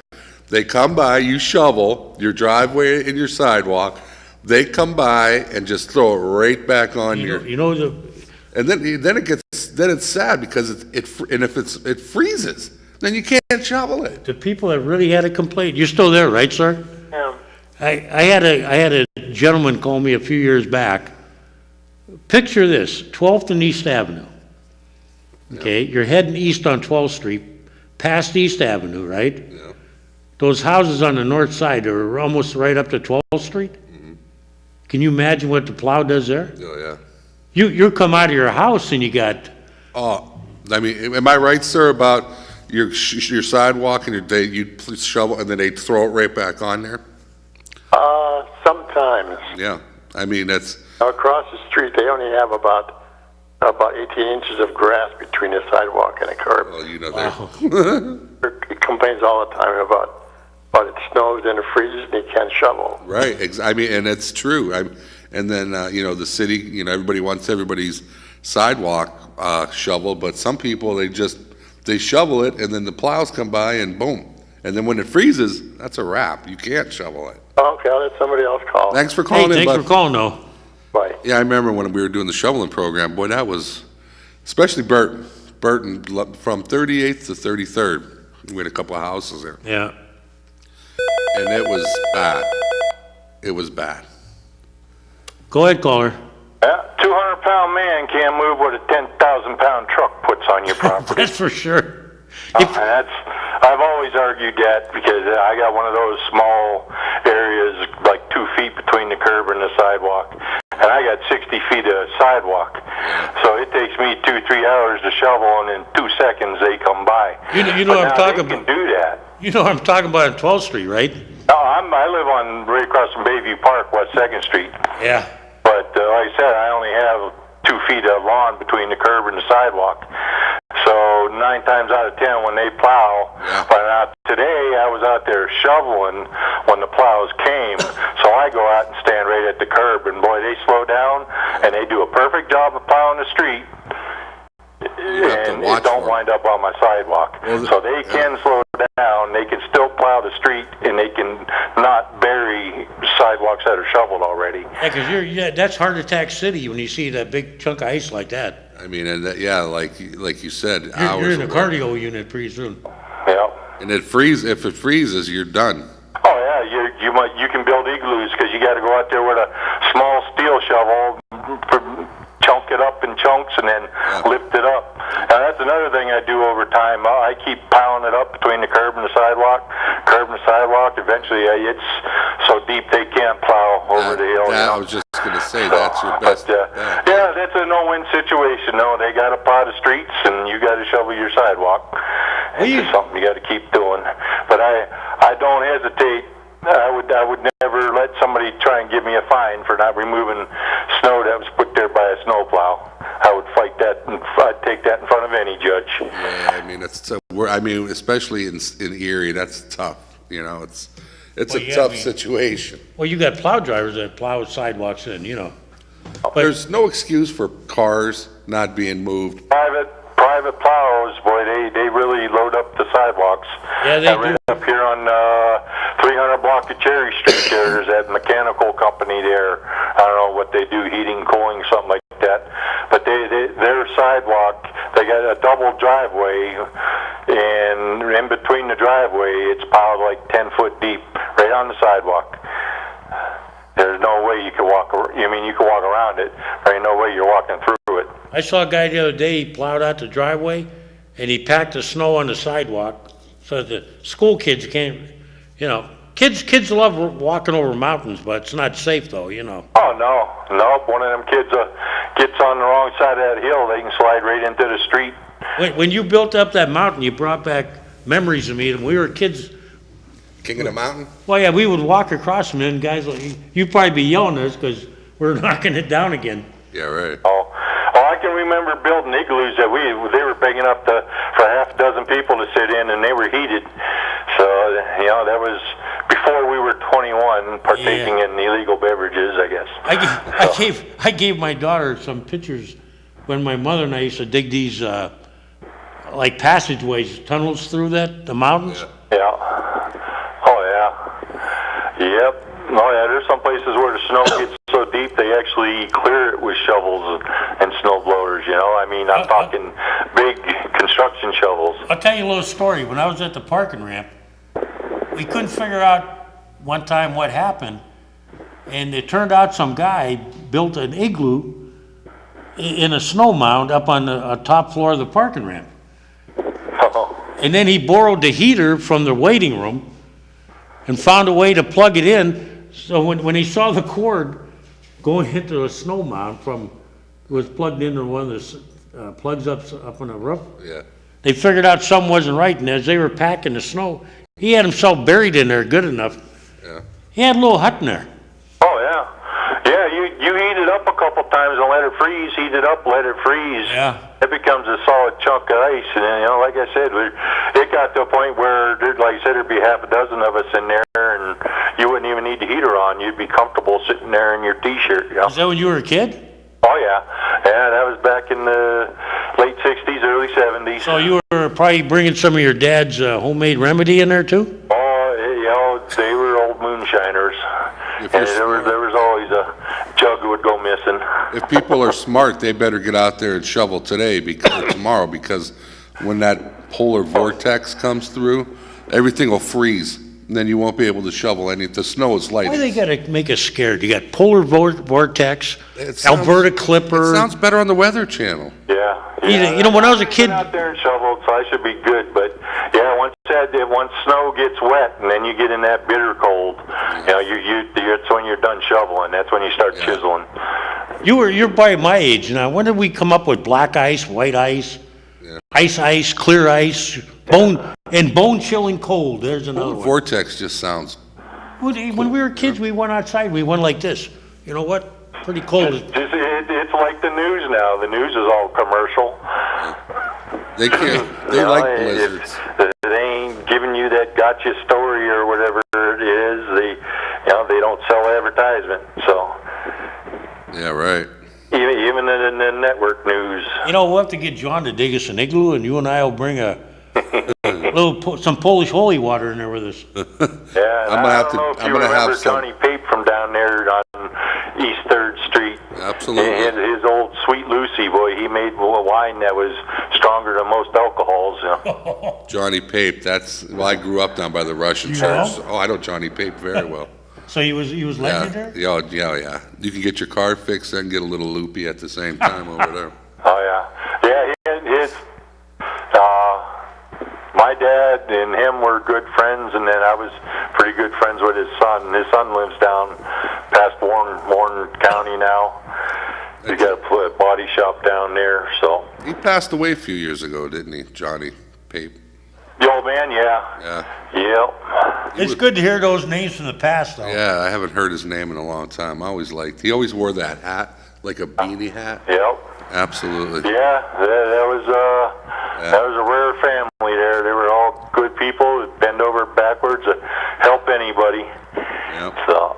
They come by, you shovel your driveway and your sidewalk, they come by and just throw it right back on and then it's sad because it freezes, then you can't shovel it. the people that really had a complaint, you're still there, right, sir? Yeah. I had a gentleman call me a few years back. Picture this, 12th and East Avenue. Okay, you're heading east on 12th Street, past East Avenue, right? Yeah. Those houses on the north side are almost right up to 12th Street. Can you imagine what the plow does there? Oh, yeah. You come out of your house and you got, I mean, am I right, sir, about your sidewalk and you'd shovel and then they'd throw it right back on there? Sometimes. Yeah, I mean, that's, Across the street, they only have about 18 inches of grass between the sidewalk and the curb. well, He complains all the time about it snows and it freezes and he can't shovel. right, I mean, and it's true. And then, the city, everybody wants everybody's sidewalk shoveled, but some people, they shovel it and then the plows come by and boom. And then when it freezes, that's a wrap. You can't shovel it. Okay, I'll let somebody else call. Thanks for hey, calling in, thanks bud. for calling though. Bye. Yeah, I remember when we were doing the shoveling program, boy, that was, especially Burton, from 38th to 33rd, we had a couple of houses there, Yeah. and it was bad. It was bad. Go ahead, caller. Yeah, 200-pound man can't move what a 10,000-pound truck puts on your property. That's for sure. I've always argued that because I got one of those small areas, like 2 feet between the curb and the sidewalk, and I got 60 feet of sidewalk. So it takes me 2-3 hours to shovel, and in 2 seconds they come by. You know what I'm talking Can about. do that. You know what I'm talking about on 12th Street, right? No, I live on right across from Bayview Park, West 2nd Street. Yeah. But like I said, I only have 2 feet of lawn between the curb and the sidewalk. So 9 times out of 10 when they plow, but now today I was out there shoveling when the plows came, so I go out and stand right at the curb, and boy, they slow down, and they do a perfect job of plowing the street, and it don't wind up on my sidewalk. So they can slow down, they can still plow the street, and they can not bury sidewalks that are shoveled already. Yeah, because that's heart attack city when you see that big chunk of ice like that. I mean, and that, like you said, You're in a of work. cardio unit pretty soon. Yeah. And if it freezes, you're done. Oh yeah, you can build igloos because you got to go out there with a small steel shovel, chunk it up in chunks, and then lift it up. And that's another thing I do over time. I keep piling it up between the curb and the sidewalk. Eventually, it's so deep they can't plow over the hill. I was just going to say that's your best. Yeah, that's a no-win situation. No, they got to plow the streets, and you got to shovel your sidewalk. It's just something you got to keep doing. But I don't hesitate. I would never let somebody try and give me a fine for not removing snow that was put there by a snowplow. I would fight like that, and I'd take that in front of any judge. Yeah, I mean, especially in Erie, that's tough. You know, it's Well, a yeah, tough I mean- situation. Well, you got plow drivers that plow sidewalks in, you know. There's no excuse for cars not being moved. Private plows, boy, they really load up the sidewalks. Yeah, they Right do. up here on 300 block of Cherry Street, there's that mechanical company there. I don't know what they do, heating, cooling, something like that. But their sidewalk, they got a double driveway, and in between the driveway, it's piled like 10 foot deep, right on the sidewalk. There's no way you could walk. You mean you could walk around it? There ain't no way you're walking through it. I saw a guy the other day, he plowed out the driveway, and he packed the snow on the sidewalk, so the school kids can't, you know, kids love walking over mountains, but it's not safe though, you know. Oh no, if one of them kids gets on the wrong side of that hill, they can slide right into the street. When you built up that mountain, you brought back memories of me, and we were kids. King of the Mountain? Well, yeah, we would walk across them, and guys, you'd probably be yelling at us because we're knocking it down again. Yeah, right. Oh, I can remember building igloos that they were big enough for half a dozen people to sit in, and they were heated. So, you know, that was before we were 21, partaking in illegal beverages, I guess. I gave my daughter some pictures when my mother and I used to dig these like passageways, tunnels through the mountains. Yeah. Oh yeah. Yep. Oh yeah. There's some places where the snow gets so deep they actually clear it with shovels and snow blowers. You know, I mean, I'm talking big construction shovels. I'll tell you a little story. When I was at the parking ramp, we couldn't figure out one time what happened, and it turned out some guy built an igloo in a snow mound up on the top floor of the parking ramp. Oh. And then he borrowed the heater from the waiting room and found a way to plug it in. So when he saw the cord going into a snow mound it was plugged into one of the plugs up on the roof. Yeah. They figured out something wasn't right, and as they were packing the snow, he had himself buried in there good enough. Yeah. He had a little hut in there. Oh yeah. Yeah, you heat it up a couple times and let it freeze. Heat it up, let it freeze. Yeah. It becomes a solid chunk of ice, and you know, like I said, it got to a point where, like I said, there'd be half a dozen of us in there, and you wouldn't even need the heater on. You'd be comfortable sitting there in your t-shirt. You know? Is that when you were a kid? Oh yeah, that was back in the late '60s, early '70s. So you were probably bringing some of your dad's homemade remedy in there too? Oh, you know, they were old moonshiners, and there was always a jug that would go missing. If people are smart, they better get out there and shovel today tomorrow, because when that polar vortex comes through, everything will freeze. And then you won't be able to shovel any. The snow is light. Why they gotta make us scared? You got polar vortex, Alberta Clipper. It sounds better on the Weather Channel. Yeah. You know, when I was a kid. I've been out there and shoveled, so I should be good. But yeah, once snow gets wet, and then you get in that bitter cold, you know, it's when you're done shoveling. That's when you start chiseling. You're probably my age now. When did we come up with black ice, white ice, ice, clear ice, bone chilling cold? There's another one. Vortex just sounds. When we were kids, we went outside. We went like this. You know what? Pretty cold. It's like the news now. The news is all commercial. They can't. They like blizzards. They ain't giving you that gotcha story or whatever it is. They don't sell advertisement. So. Yeah, right. Even in the network news. You know, we'll have to get John to dig us an igloo, and you and I will bring some Polish holy water in there with us. Yeah, I don't know if you remember Johnny Pape from down there on East 3rd Street. Absolutely. And his old Sweet Lucy, boy, he made a wine that was stronger than most alcohols. You know? Johnny Pape, I grew up down by the Russian church. Oh, I know Johnny Pape very well. So he was legendary? Yeah. You can get your car fixed and get a little loopy at the same time over there. Oh, yeah. Yeah, my dad and him were good friends, and then I was pretty good friends with his son. His son lives down past Warren County now. He got a body shop down there, so. He passed away a few years ago, didn't he, Johnny Pape? The old man, yeah. Yep. It's good to hear those names from the past, though. Yeah, I haven't heard his name in a long time. He always wore that hat, like a beanie hat. Yep. Absolutely. Yeah, that was a rare family there. They were all good people that bend over backwards to help anybody. Yep. So,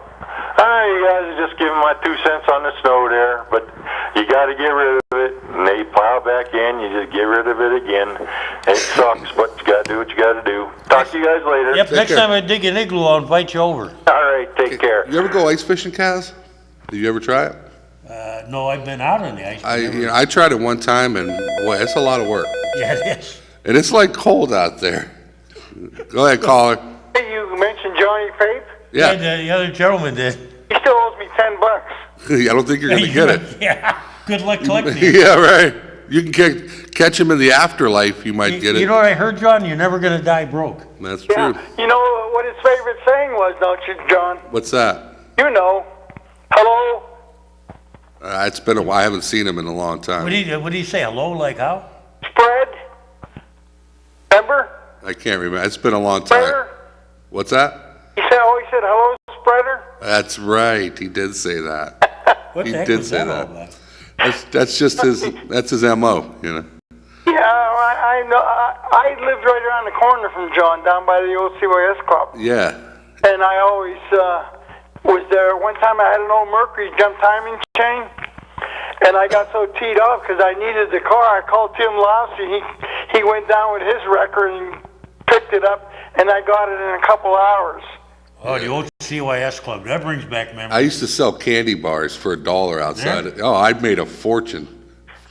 you guys are just giving my 2 cents on the snow there, but you got to get rid of it. And they plow back in, you just get rid of it again. It sucks, but you got to do what you got to do. Talk to you guys later. Yep, next care. time I dig an igloo, I'll invite you over. All right, take care. You ever go ice fishing, Kaz? Did you ever try it? No, I've been out on the ice. I tried it one time, and boy, it's a lot of work. Yeah, it is. And it's like cold out there. Go ahead, caller. Hey, you mentioned Johnny Pape. Yeah. The other gentleman did. He still owes me $10. I don't think you're going to get it. Yeah, good luck collecting it. Yeah, right. You can catch him in the afterlife. You might get it. You know what I heard, John? You're never going to die broke. That's Yeah. true. You know what his favorite saying was, don't you, John? What's that? You know. Hello? It's been a while. I haven't seen him in a long time. What did he say? Hello, like how? Spread? Remember? I can't remember. It's been a long time. Spreader? What's that? He said, hello, spreader? That's right. He did say that. What He the heck did was say that all that. about? That's just his MO, you know. Yeah, I know. I lived right around the corner from John, down by the old CYS Club. Yeah. And I always was there. One time I had an old Mercury jump timing chain, and I got so teed off because I needed the car. I called Tim Lousy. He went down with his record and picked it up, and I got it in a couple hours. Oh, the old CYS Club. That brings back memories. I used to sell candy bars for $1 outside. Yeah? Oh, I'd made a fortune.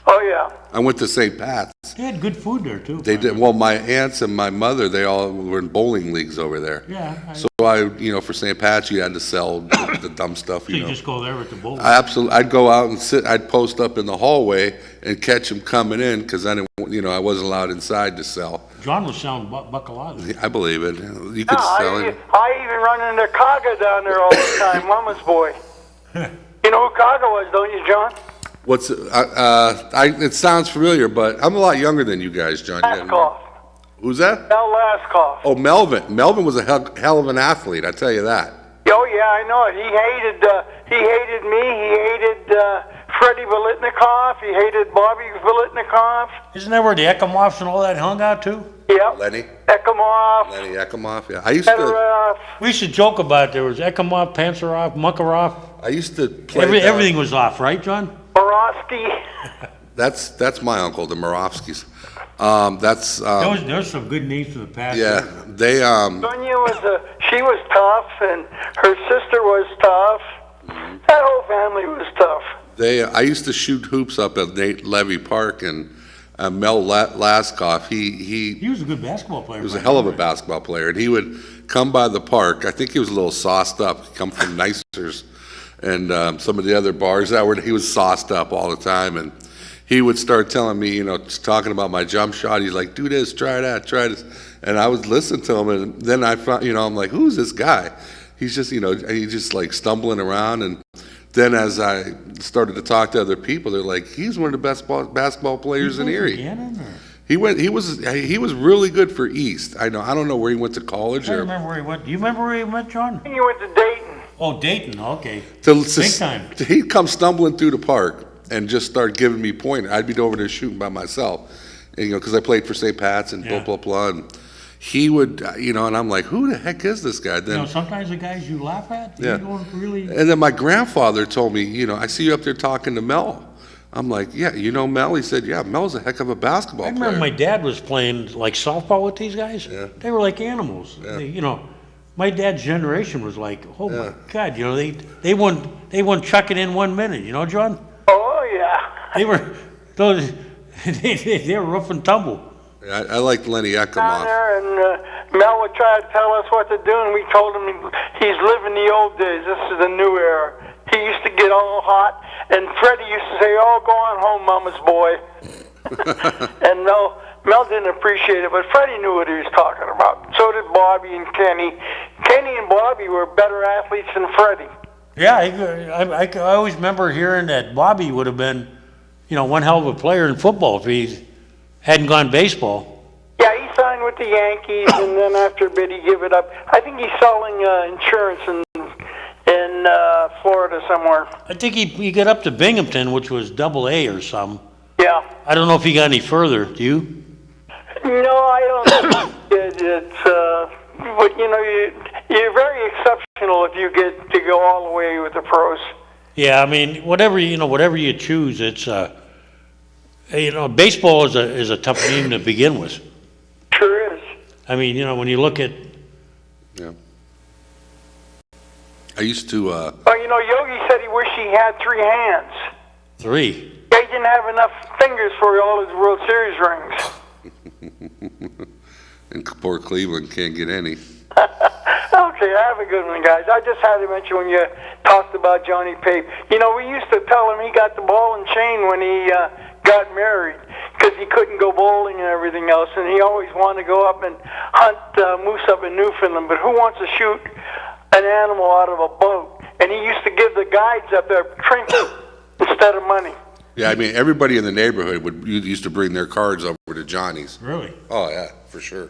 Oh, yeah. I went to St. Pat's. They had good food there, too. They did. Well, my aunts and my mother, they all were in bowling leagues over there. Yeah. So for St. Pat's, you had to sell the dumb stuff, So you just go there with the bowl. I'd go out and sit. I'd post up in the hallway and catch them coming in because I didn't, I wasn't allowed inside to sell. John was selling buckalazzi. I believe it. You could sell it. I even run into Kaga down there all the time, Mama's boy. You know who Kaga was, don't you, John? What's it sounds familiar, but I'm a lot younger than you guys, John. Laskoff. Who's that? Mel Laskoff. Oh, Melvin. Melvin was a hell of an athlete, I tell you that. Oh, yeah, I know it. He hated me. He hated Freddie Volitnikoff. He hated Bobby Volitnikoff. Isn't that where the Ekimoffs and all that hung out, too? Yeah. Lenny Ekimoff. Yeah. I used to. Fedorov. We used to joke about there was Ekimoff, Panzeroff, Makarov. I used to play. Everything was off, right, John? Borowski. That's my uncle, the Morovskis. There's some good names from the past. Yeah, they Sonia she was tough, and her sister was tough. That whole family was tough. I used to shoot hoops up at Nate Levy Park, and Mel Laskoff, He was a good basketball player. he was a hell of a basketball player, and he would come by the park. I think he was a little sauced up. He'd come from Nicers and some of the other bars he was sauced up all the time, and he would start telling me, talking about my jump shot. He's like, do this, try that, try this. And I would listen to him, and then I found, I'm like, who's this guy? He's just, he's just like stumbling around. And then as I started to talk to other people, they're like, he's one of the best basketball players in Erie. He was really good for East. I don't know where he went to college. I remember where he went. Do you remember where he went, John? He went to Dayton. Oh, Dayton, okay. Big time. He'd come stumbling through the park and just start giving me pointers. I'd be over there shooting by myself, and, because I played for St. Pat's and blah, blah, blah. And he would, and I'm like, who the heck is this guy? Then, sometimes the guys you laugh at, you don't really... And then my grandfather told me, I see you up there talking to Mel. I'm like, yeah, Mel? He said, yeah, Mel's a heck of a basketball player. I remember my dad was playing like softball with these guys. Yeah. They were like animals. Yeah. My dad's generation was like, oh my God, they wouldn't chuck it in 1 minute, John? Oh, yeah. They were rough and tumble. Yeah, I liked Lenny Down Ekimoff. there, and Mel would try to tell us what to do, and we told him he's living the old days. This is the new era. He used to get all hot, and Freddie used to say, oh, go on home, mama's boy. And Mel didn't appreciate it, but Freddie knew what he was talking about. So did Bobby and Kenny. Kenny and Bobby were better athletes than Freddie. Yeah, I always remember hearing that Bobby would have been, one hell of a player in football if he hadn't gone baseball. Yeah, he signed with the Yankees, and then after a bit he gave it up. I think he's selling insurance in Florida somewhere. I think he got up to Binghamton, which was double A or something. Yeah. I don't know if he got any further. Do you? No, I don't. But you're very exceptional if you get to go all the way with the pros. Yeah, I mean, whatever you choose, it's baseball is a tough game to begin with. Sure is. I mean, when you look at. Yeah. I used to. Well, Yogi said he wished he had 3 hands. 3. He didn't have enough fingers for all his World Series rings. And poor Cleveland can't get any. Okay, have a good one, guys. I just had to mention when you talked about Johnny Pape. We used to tell him he got the ball and chain when he got married because he couldn't go bowling and everything else, and he always wanted to go up and hunt moose up in Newfoundland. But who wants to shoot an animal out of a boat? And he used to give the guides up there trinkets instead of money. Yeah, I mean, everybody in the neighborhood used to bring their cards over to Johnny's. Really? Oh, yeah, for sure.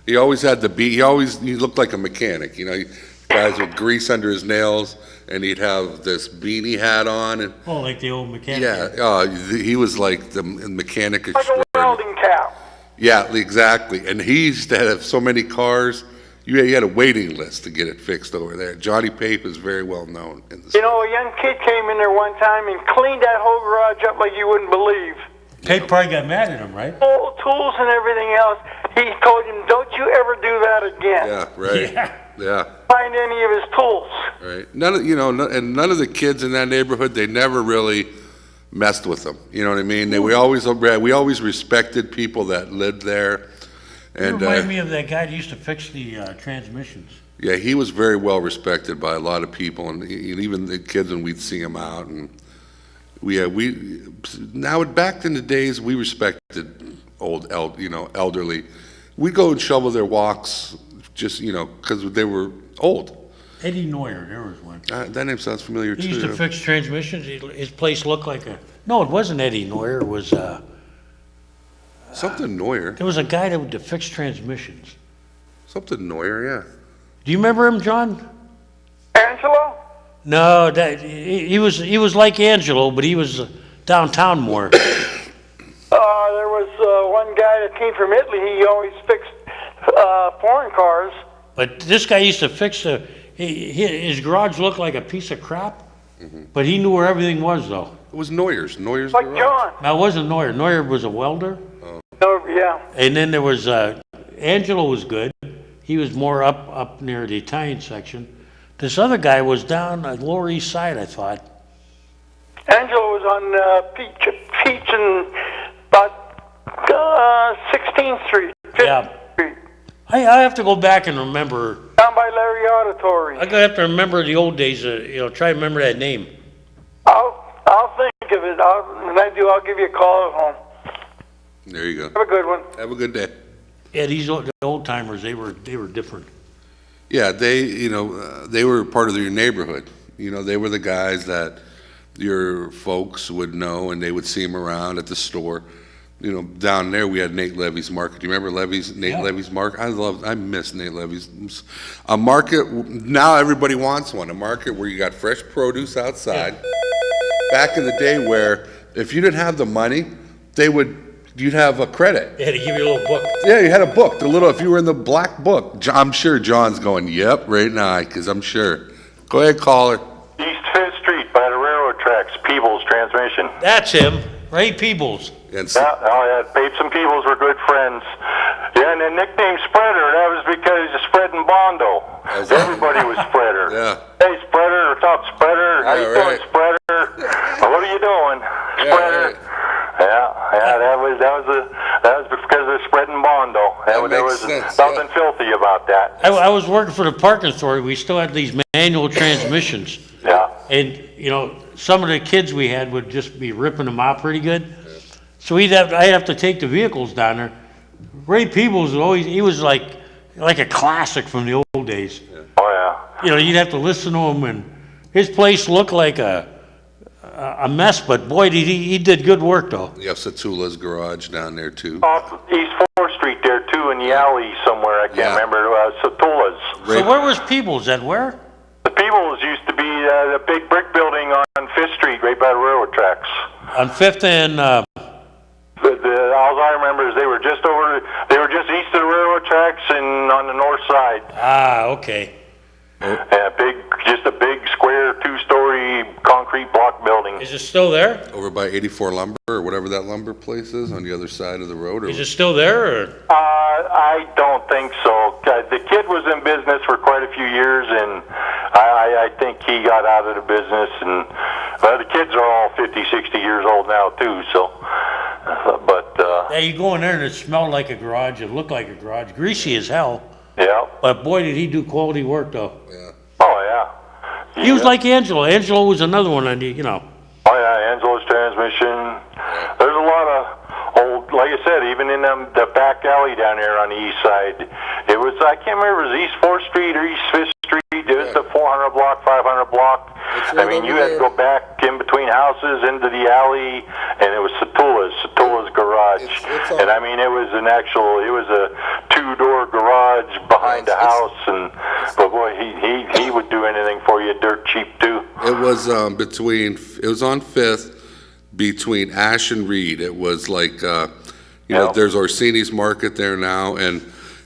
He always had he looked like a mechanic, guys with grease under his nails, and he'd have this beanie hat on. And like the old mechanic. yeah, he was like the mechanic Like a extraordinary. welding cap. Yeah, exactly. And he used to have so many cars, you had a waiting list to get it fixed over there. Johnny Pape is very well known in the A young kid came in there one time and cleaned that whole garage up like you wouldn't believe. Pape probably got mad at him, right? Old tools and everything else. He told him, "Don't you ever do that again." Yeah, right. Yeah. Find any of his tools. Right. None of the kids in that neighborhood, they never really messed with them. You know what I mean? We always respected people that lived there. And You remind me of that guy that used to fix the transmissions. Yeah, he was very well respected by a lot of people, and even the kids when we'd see him out. And back in the days, we respected elderly. We'd go and shovel their walks just, because they were old. Eddie Neuer, there was one. That name sounds familiar, too. He used to fix transmissions. His place looked like no, it wasn't Eddie Neuer. It was, something Neuer. there was a guy that would fix transmissions. Something Neuer, yeah. Do you remember him, John? Angelo? No, he was like Angelo, but he was downtown more. There was one guy that came from Italy. He always fixed foreign cars. But this guy used to fix his garage looked like a piece of crap, but he knew where everything was, though. It was Neuer's Like garage. John. Now, it wasn't Neuer. Neuer was a welder. No, yeah. And then there was, Angelo was good. He was more up near the Italian section. This other guy was down the Lower East Side, I thought. Angelo was on Peach and about 16th Street, 5th Yeah. Street, I have to go back and remember. down by Larry Auditory. I'm going to have to remember the old days, try to remember that name. I'll think of it. When I do, I'll give you a call at home. There you go. Have a good one. Have a good day. Yeah, the old timers, they were different. Yeah, they were part of your neighborhood. They were the guys that your folks would know, and they would see them around at the store. Down there we had Nate Levy's Market. Do you remember Nate Levy's Market? I miss Nate Levy's. A market, now everybody wants one. A market where you got fresh produce outside. Back in the day where if you didn't have the money, you'd have a credit. They had to give you a little book. Yeah, you had a book. If you were in the black book. I'm sure John's going, yep, right now, because I'm sure. Go ahead, caller. East 5th Street by the railroad tracks, Peebles Transmission. That's him, Ray Peebles. Papes and Peebles were good friends. Yeah, and the nickname Spreader, that was because of Spreading Bondo. Everybody was Spreader. Yeah. Hey, Spreader, what's up, Spreader? How you doing, Spreader? What are you doing, Spreader? Right. Yeah, that was because of Spreading Bondo. There was sense, something filthy about that. I was working for the parking authority. We still had these manual transmissions. Yeah. And, some of the kids we had would just be ripping them out pretty good. So I'd have to take the vehicles down there. Ray Peebles he was like a classic from the old days. Oh, yeah. You'd have to listen to him, and his place looked like a mess, but boy, he did good work, though. You have Satula's garage down there, too. Off East 4th Street there, too, in the alley somewhere. I can't remember. Satula's. So where was Peebles? Where? The Peebles used to be the big brick building on 5th Street, right by the railroad tracks. On 5th and, All I remember is they were just east of the railroad tracks and on the north side. okay. And just a big square 2-story concrete block building. Is it still there? Over by 84 Lumber or whatever that lumber place is on the other side of the road? Or Is it still there, or? I don't think so. The kid was in business for quite a few years, and I think he got out of the business. And the kids are all 50, 60 years old now too. So, Yeah, you go in there and it smelled like a garage. It looked like a garage, greasy as hell. yeah. But boy, did he do quality work, though. Yeah. Oh yeah. He was like Angelo. Angelo was another one I need, Oh yeah, Angelo's Transmission. There's a lot of old, like I said, even in the back alley down there on the east side. It was, I can't remember, it was East 4th Street or East 5th Street. It was the 400 block, 500 block. Right, I mean, you had to go back in between houses into the alley, and it was Satula's garage. And I mean, it was a 2-door garage behind the house, but boy, he would do anything for you dirt cheap too. It was it was on 5th between Ash and Reed. It was like, there's Orsini's Market there now, and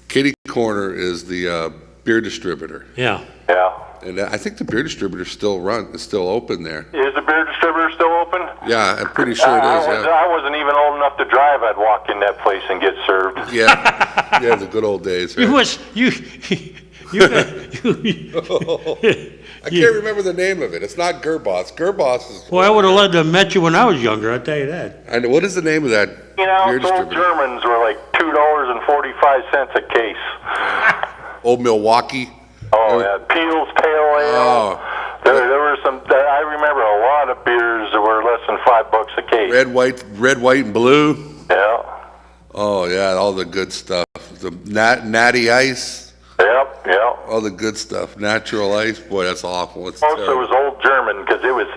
Kitty Corner is the beer distributor. Yeah. Yeah. And I think the beer distributor is still open there. Is the beer distributor still open? Yeah, I'm pretty sure it is, I wasn't even old enough to drive. I'd walk in that place and get served. Yeah. Yeah, the good old days. Right? I can't remember the name of it. It's not Gerboss. Gerboss is... Boy, I would have loved to have met you when I was younger, I'll tell you that. And what is the name of that You know, beer those old distributor? Germans were like $2.45 a case. Old Milwaukee. Oh, yeah. Peel's Pale Ale. Oh. There were some, I remember a lot of beers that were less than $5 a case. Red, white, and blue. Yeah. Oh, yeah, all the good stuff. The Natty Ice. Yep, yep. All the good stuff. Natural ice. Boy, that's awful. It's Also, it terrible. was old German because it was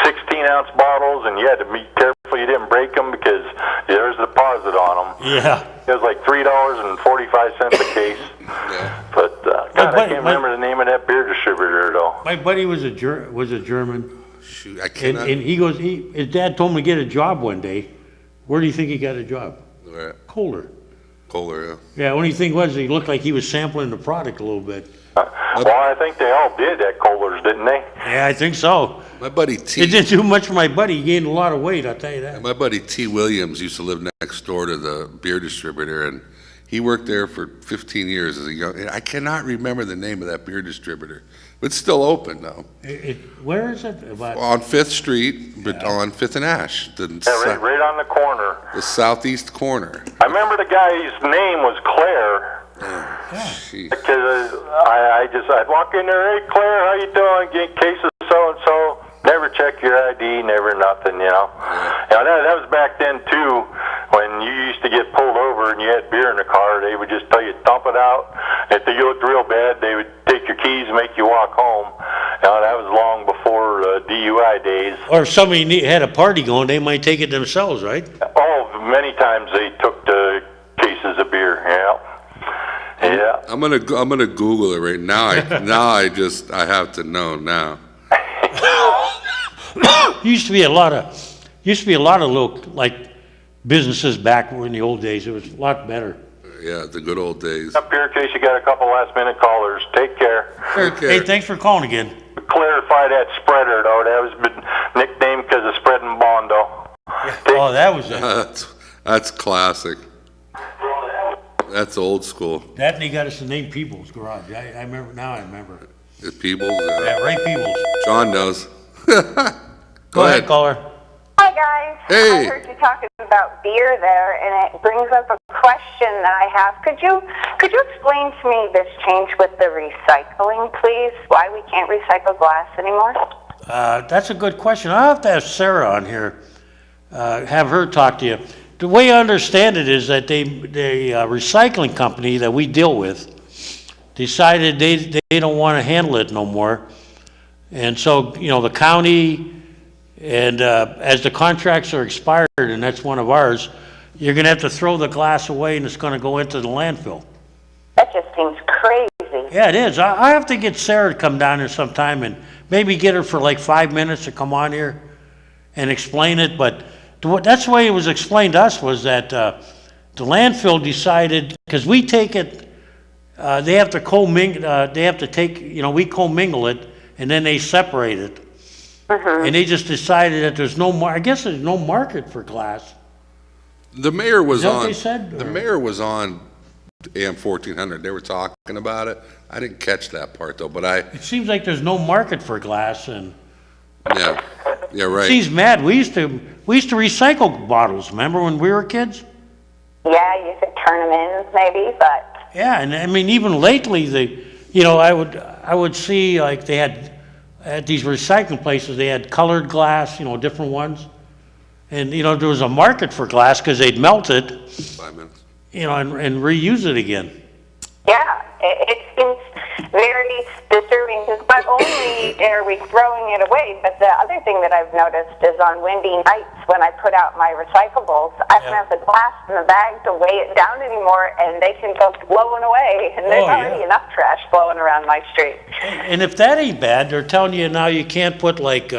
16-ounce bottles, and you had to be careful you didn't break them because there's a deposit on them. Yeah. It was like $3.45 a case. Yeah. But God, I can't remember the name of that beer distributor though. My buddy was a German, Shoot, I and cannot... his dad told him to get a job one day. Where do you think he got a job? Right. Kohler. Kohler, yeah. Yeah, only thing was he looked like he was sampling the product a little bit. Well, I think they all did at Kohler's, didn't they? Yeah, I think so. My buddy T... It didn't do much for my buddy. He gained a lot of weight, I'll tell you that. My buddy T. Williams used to live next door to the beer distributor, and he worked there for 15 years as a young... I cannot remember the name of that beer distributor. It's still open, though. Where is it? On 5th Street, but on 5th and Ash. Right on the corner. The southeast corner. I remember the guy's name was Claire. Jeez. Because I'd walk in there, hey Claire, how you doing? Get case of so and so. Never check your ID, never nothing, you know. Yeah, that was back then too, when you used to get pulled over and you had beer in the car. They would just tell you dump it out. If you looked real bad, they would take your keys and make you walk home. Now that was long before DUI days. Or if somebody had a party going, they might take it themselves, right? Oh, many times they took the cases of beer. Yeah. Yeah. I'm gonna Google it right now. I have to know now. Used to be a lot of little like businesses back in the old days. It was a lot better. Yeah, the good old days. Up here in case you got a couple last-minute callers. Take care. Hey, thanks for calling again. Clarify that spreader, though. That was nicknamed because of spreading Bondo. Oh, that was That's classic. That's old school. that, and they got us the name People's Garage. I remember now. I remember. The Peebles. Yeah, Ray Peoples. John knows. Go ahead, caller. Hi, guys. Hey. I heard you talking about beer there, and it brings up a question that I have. Could you explain to me this change with the recycling, please? Why we can't recycle glass anymore? That's a good question. I'll have to ask Sarah on here. Have her talk to you. The way I understand it is that the recycling company that we deal with decided they don't want to handle it no more. And so, the county, and as the contracts are expired, and that's one of ours, you're going to have to throw the glass away and it's going to go into the landfill. That just seems crazy. Yeah, it is. I have to get Sarah to come down here sometime and maybe get her for like 5 minutes to come on here and explain it. But that's the way it was explained to us, was that the landfill decided, because we take it, they have to we commingle it, and then they separate it. And they just decided that there's I guess there's no market for glass. The mayor was Is that what on. they said, The or- mayor was on AM 1400. They were talking about it. I didn't catch that part though, but It seems like there's no market for glass, and yeah, right. she's mad. We used to recycle bottles, remember when we were kids? Yeah, you could turn them in maybe, but Yeah, and I mean, even lately, I would see, like, they had, at these recycling places, they had colored glass, different ones. And, there was a market for glass because they'd melt it, 5 minutes. and reuse it again. yeah, it seems very disturbing. Not only are we throwing it away, but the other thing that I've noticed is on windy nights when I put out my recyclables, I don't have the glass in the bag to weigh it down anymore, and they can go blowing away. And there's already enough trash blowing around my street. And if that ain't bad, they're telling you now you can't put, like,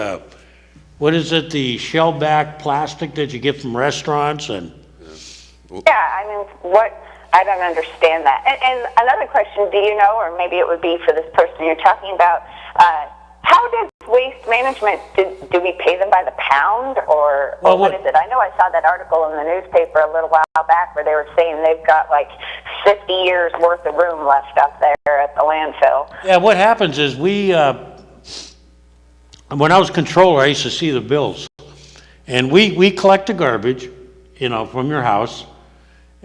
what is it, the shell-back plastic that you get from restaurants, and... Yeah, I mean, I don't understand that. And another question, do you know, or maybe it would be for this person you're talking about, how does waste management, do we pay them by the pound, or what is it? I know I saw that article in the newspaper a little while back where they were saying they've got like 50 years worth of room left up there at the landfill. Yeah, what happens is when I was controller, I used to see the bills. And we collect the garbage, from your house,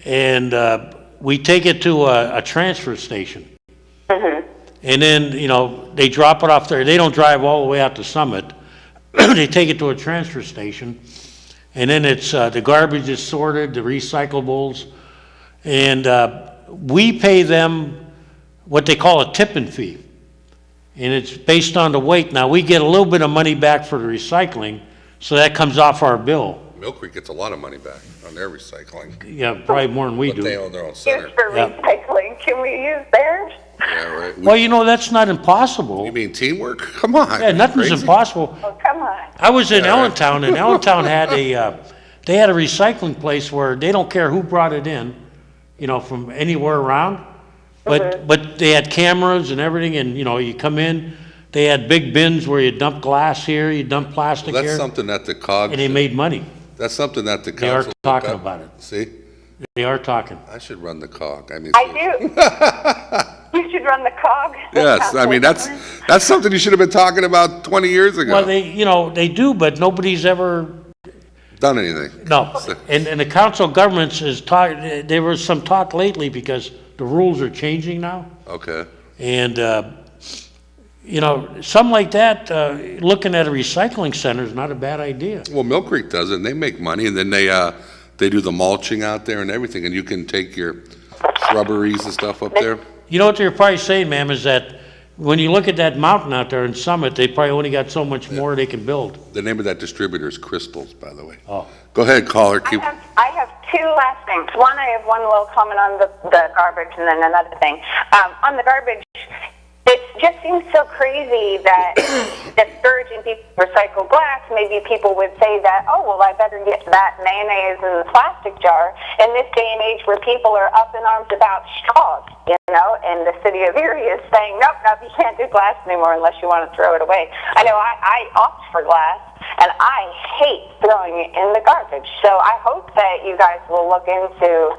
and we take it to a transfer station. And then, they drop it off there. They don't drive all the way out to Summit. They take it to a transfer station, and then it's the garbage is sorted, the recyclables, and we pay them what they call a tipping fee. And it's based on the weight. Now, we get a little bit of money back for the recycling, so that comes off our bill. Mill Creek gets a lot of money back on their recycling, Yeah, probably more than we but they do. own their own center. Used for Yeah. recycling, can we use theirs? Yeah, right. Well, that's not impossible. You mean teamwork? Come on. Yeah, nothing's Crazy? impossible. Oh, come on. I was in Yeah, right. Allentown, and Allentown had they had a recycling place where they don't care who brought it in, from anywhere around. But they had cameras and everything, and, you come in, they had big bins where you dump glass here, you dump plastic Well, that's here, something that the COG. and they made money. That's something that the They are council. talking about it. See, They are talking. I should run the COG. I mean, I do. You should run the COG. yes, I mean that's something you should have been talking about 20 years ago. Well, they do, but nobody's ever, Done anything? no. And the council of governments is there was some talk lately because the rules are changing now. Okay. And, something like that, looking at a recycling center is not a bad idea. Well, Mill Creek does it, and they make money, and then they do the mulching out there and everything, and you can take your shrubberies and stuff up there. You know what they're probably saying, ma'am, is that when you look at that mountain out there in Summit, they probably only got so much more they can build. The name of that distributor is Crystals, by the way. Oh. Go ahead, caller. I have two last things. One, I have one little comment on the garbage, and then another thing. On the garbage, it just seems so crazy that discouraging people to recycle glass, maybe people would say that, oh, well, I better get that mayonnaise in the plastic jar. In this day and age where people are up in arms about straws, and the city of Erie is saying, nope, you can't do glass anymore unless you want to throw it away. I know I opt for glass, and I hate throwing it in the garbage. So I hope that you guys will look into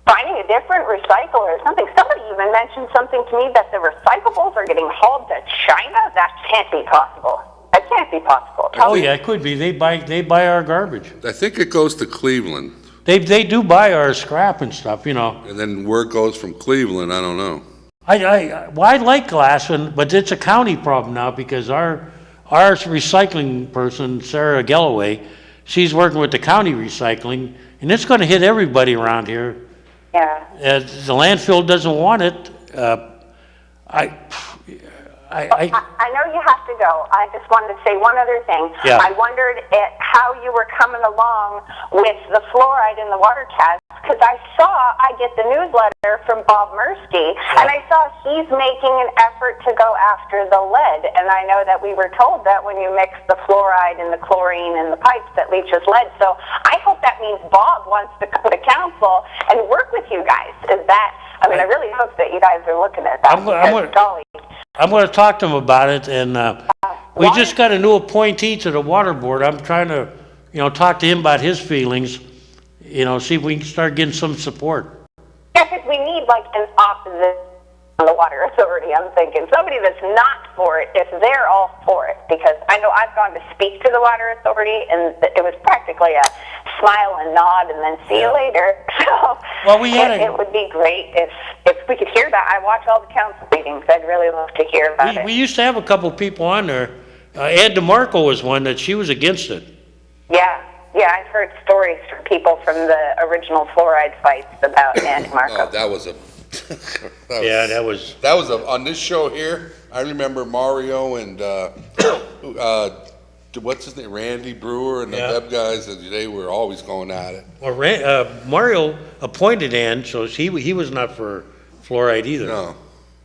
finding a different recycler or something. Somebody even mentioned something to me that the recyclables are getting hauled to China. That can't be possible. That can't be possible. Oh, yeah, it could be. They buy our garbage. I think it goes to Cleveland, They do buy our scrap and stuff, and then where it goes from Cleveland, I don't know. I like glass, but it's a county problem now because our recycling person, Sarah Galloway, she's working with the county recycling, and it's going to hit everybody around here. Yeah. The landfill doesn't want it. I know you have to go. I just wanted to say one other thing. Yeah. I wondered how you were coming along with the fluoride in the water test, because I get the newsletter from Bob Mursky, and I saw he's making an effort to go after the lead. And I know that we were told that when you mix the fluoride and the chlorine in the pipes, that leaches lead. So I hope that means Bob wants to come to council and work with you guys. I really hope that you guys are looking at that. I'm going to talk to him about it, and we just got a new appointee to the water board. I'm trying to, talk to him about his feelings, see if we can start getting some support. Yeah, because we need like an opposite on the water authority. I'm thinking somebody that's not for it, if they're all for it, because I know I've gone to speak to the water authority, and it was practically a smile and nod and then see you later. So it would be great if we could hear that. I watch all the council meetings. I'd really love to hear about it. We used to have a couple people on there. Ann DeMarco was one that she was against it. Yeah, I've heard stories from people from the original fluoride fights about Ann DeMarco. Oh, that was on this show here. I remember Mario and what's his name, Randy Brewer, and the web guys. They were always going at it. Well, Mario appointed Ann, so he was not for fluoride either. No.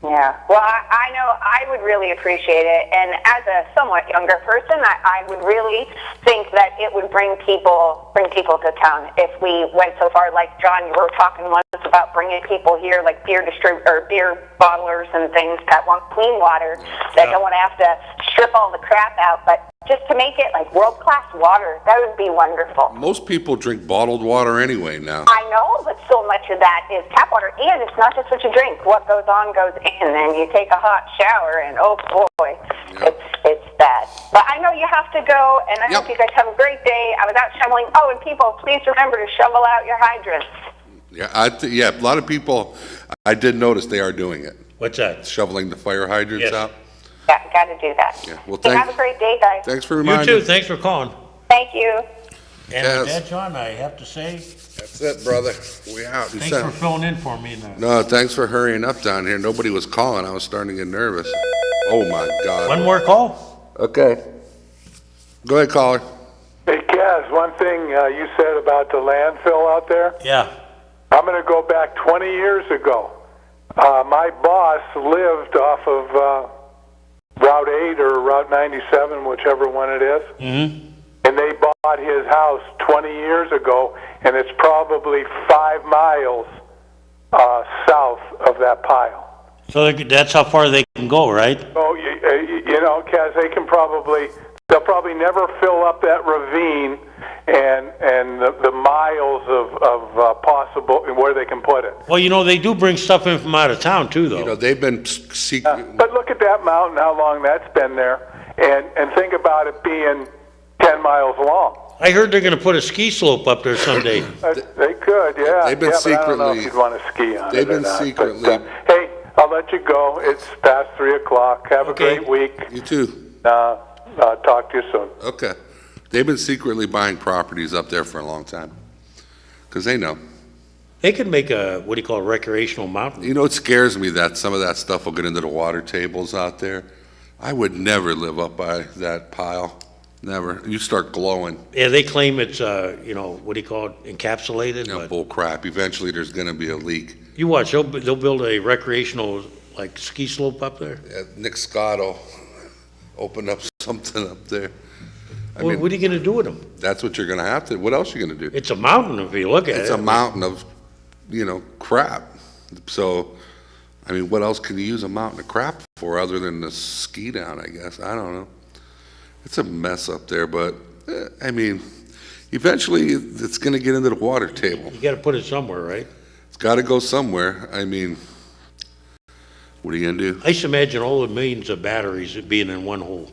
Yeah, well, I know I would really appreciate it, and as a somewhat younger person, I would really think that it would bring people to town if we went so far. Like John, you were talking once about bringing people here, like beer bottlers and things that want clean water, that don't want to have to strip all the crap out, but just to make it like world-class water, that would be wonderful. Most people drink bottled water anyway now. I know, but so much of that is tap water, and it's not just what you drink. What goes on goes in, and you take a hot shower, and oh boy, it's bad. But I know you have to go, and I hope you guys have a great day. I was out shoveling. Oh, and people, please remember to shovel out your hydrants. Yeah, a lot of people, I did notice they are doing it. What's that? Shoveling the fire hydrants out. Yeah, got to do that. Yeah, well, have a great day, guys. Thanks for reminding me. You too. Thanks for calling. Thank you. And with that, John, I have to say, that's it, brother. We out. Thanks for filling in for me. No, thanks for hurrying up down here. Nobody was calling. I was starting to get nervous. Oh, my God. One more call? Okay. Go ahead, caller. Hey, Kaz, one thing you said about the landfill out there. Yeah. I'm going to go back 20 years ago. My boss lived off of Route 8 or Route 97, whichever one it is. Mm-hmm. And they bought his house 20 years ago, and it's probably 5 miles south of that pile. So that's how far they can go, right? Oh, Kaz, they'll probably never fill up that ravine and the miles of possible where they can put it. Well, they do bring stuff in from out of town too, though. They've been seeking. But look at that mountain, how long that's been there, and think about it being 10 miles long. I heard they're going to put a ski slope up there someday. They could, yeah. They've been secretly. I don't know if you'd want to ski on it. They've been secretly. But, hey, I'll let you go. It's past 3 o'clock. Have a great week. You too. Talk to you soon. Okay. They've been secretly buying properties up there for a long time because they know. They could make a recreational mountain. It scares me that some of that stuff will get into the water tables out there. I would never live up by that pile. Never. You start glowing. Yeah, they claim it's, encapsulated. Bull crap. Eventually there's going to be a leak. You watch, they'll build a recreational, ski slope up there. Yeah, Nick Scott will open up something up there. What are you going to do with them? That's what you're going to have to. What else are you going to do? It's a mountain if you look at it. It's a mountain of, crap. So, what else can you use a mountain of crap for other than to ski down, I guess? I don't know. It's a mess up there, but, eventually it's going to get into the water table. You got to put it somewhere, right? It's got to go somewhere. What are you going to do? I used to imagine all the millions of batteries being in one hole.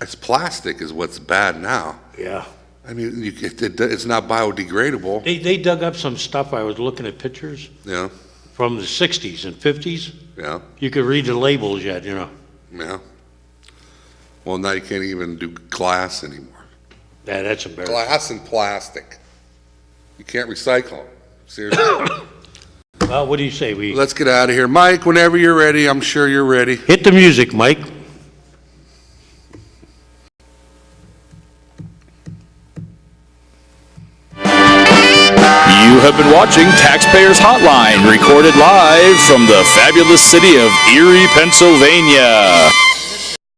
It's plastic is what's bad now. Yeah. It's not biodegradable. They dug up some stuff. I was looking at pictures. Yeah. From the 60s and 50s. Yeah. You could read the labels yet, Yeah. Well, now you can't even do glass anymore. Yeah, that's embarrassing. Glass and plastic. You can't recycle them. Seriously. Well, what do you say? We Let's get out of here. Mike, whenever you're ready, I'm sure you're ready. hit the music, Mike. You have been watching Taxpayers Hotline, recorded live from the fabulous city of Erie, Pennsylvania.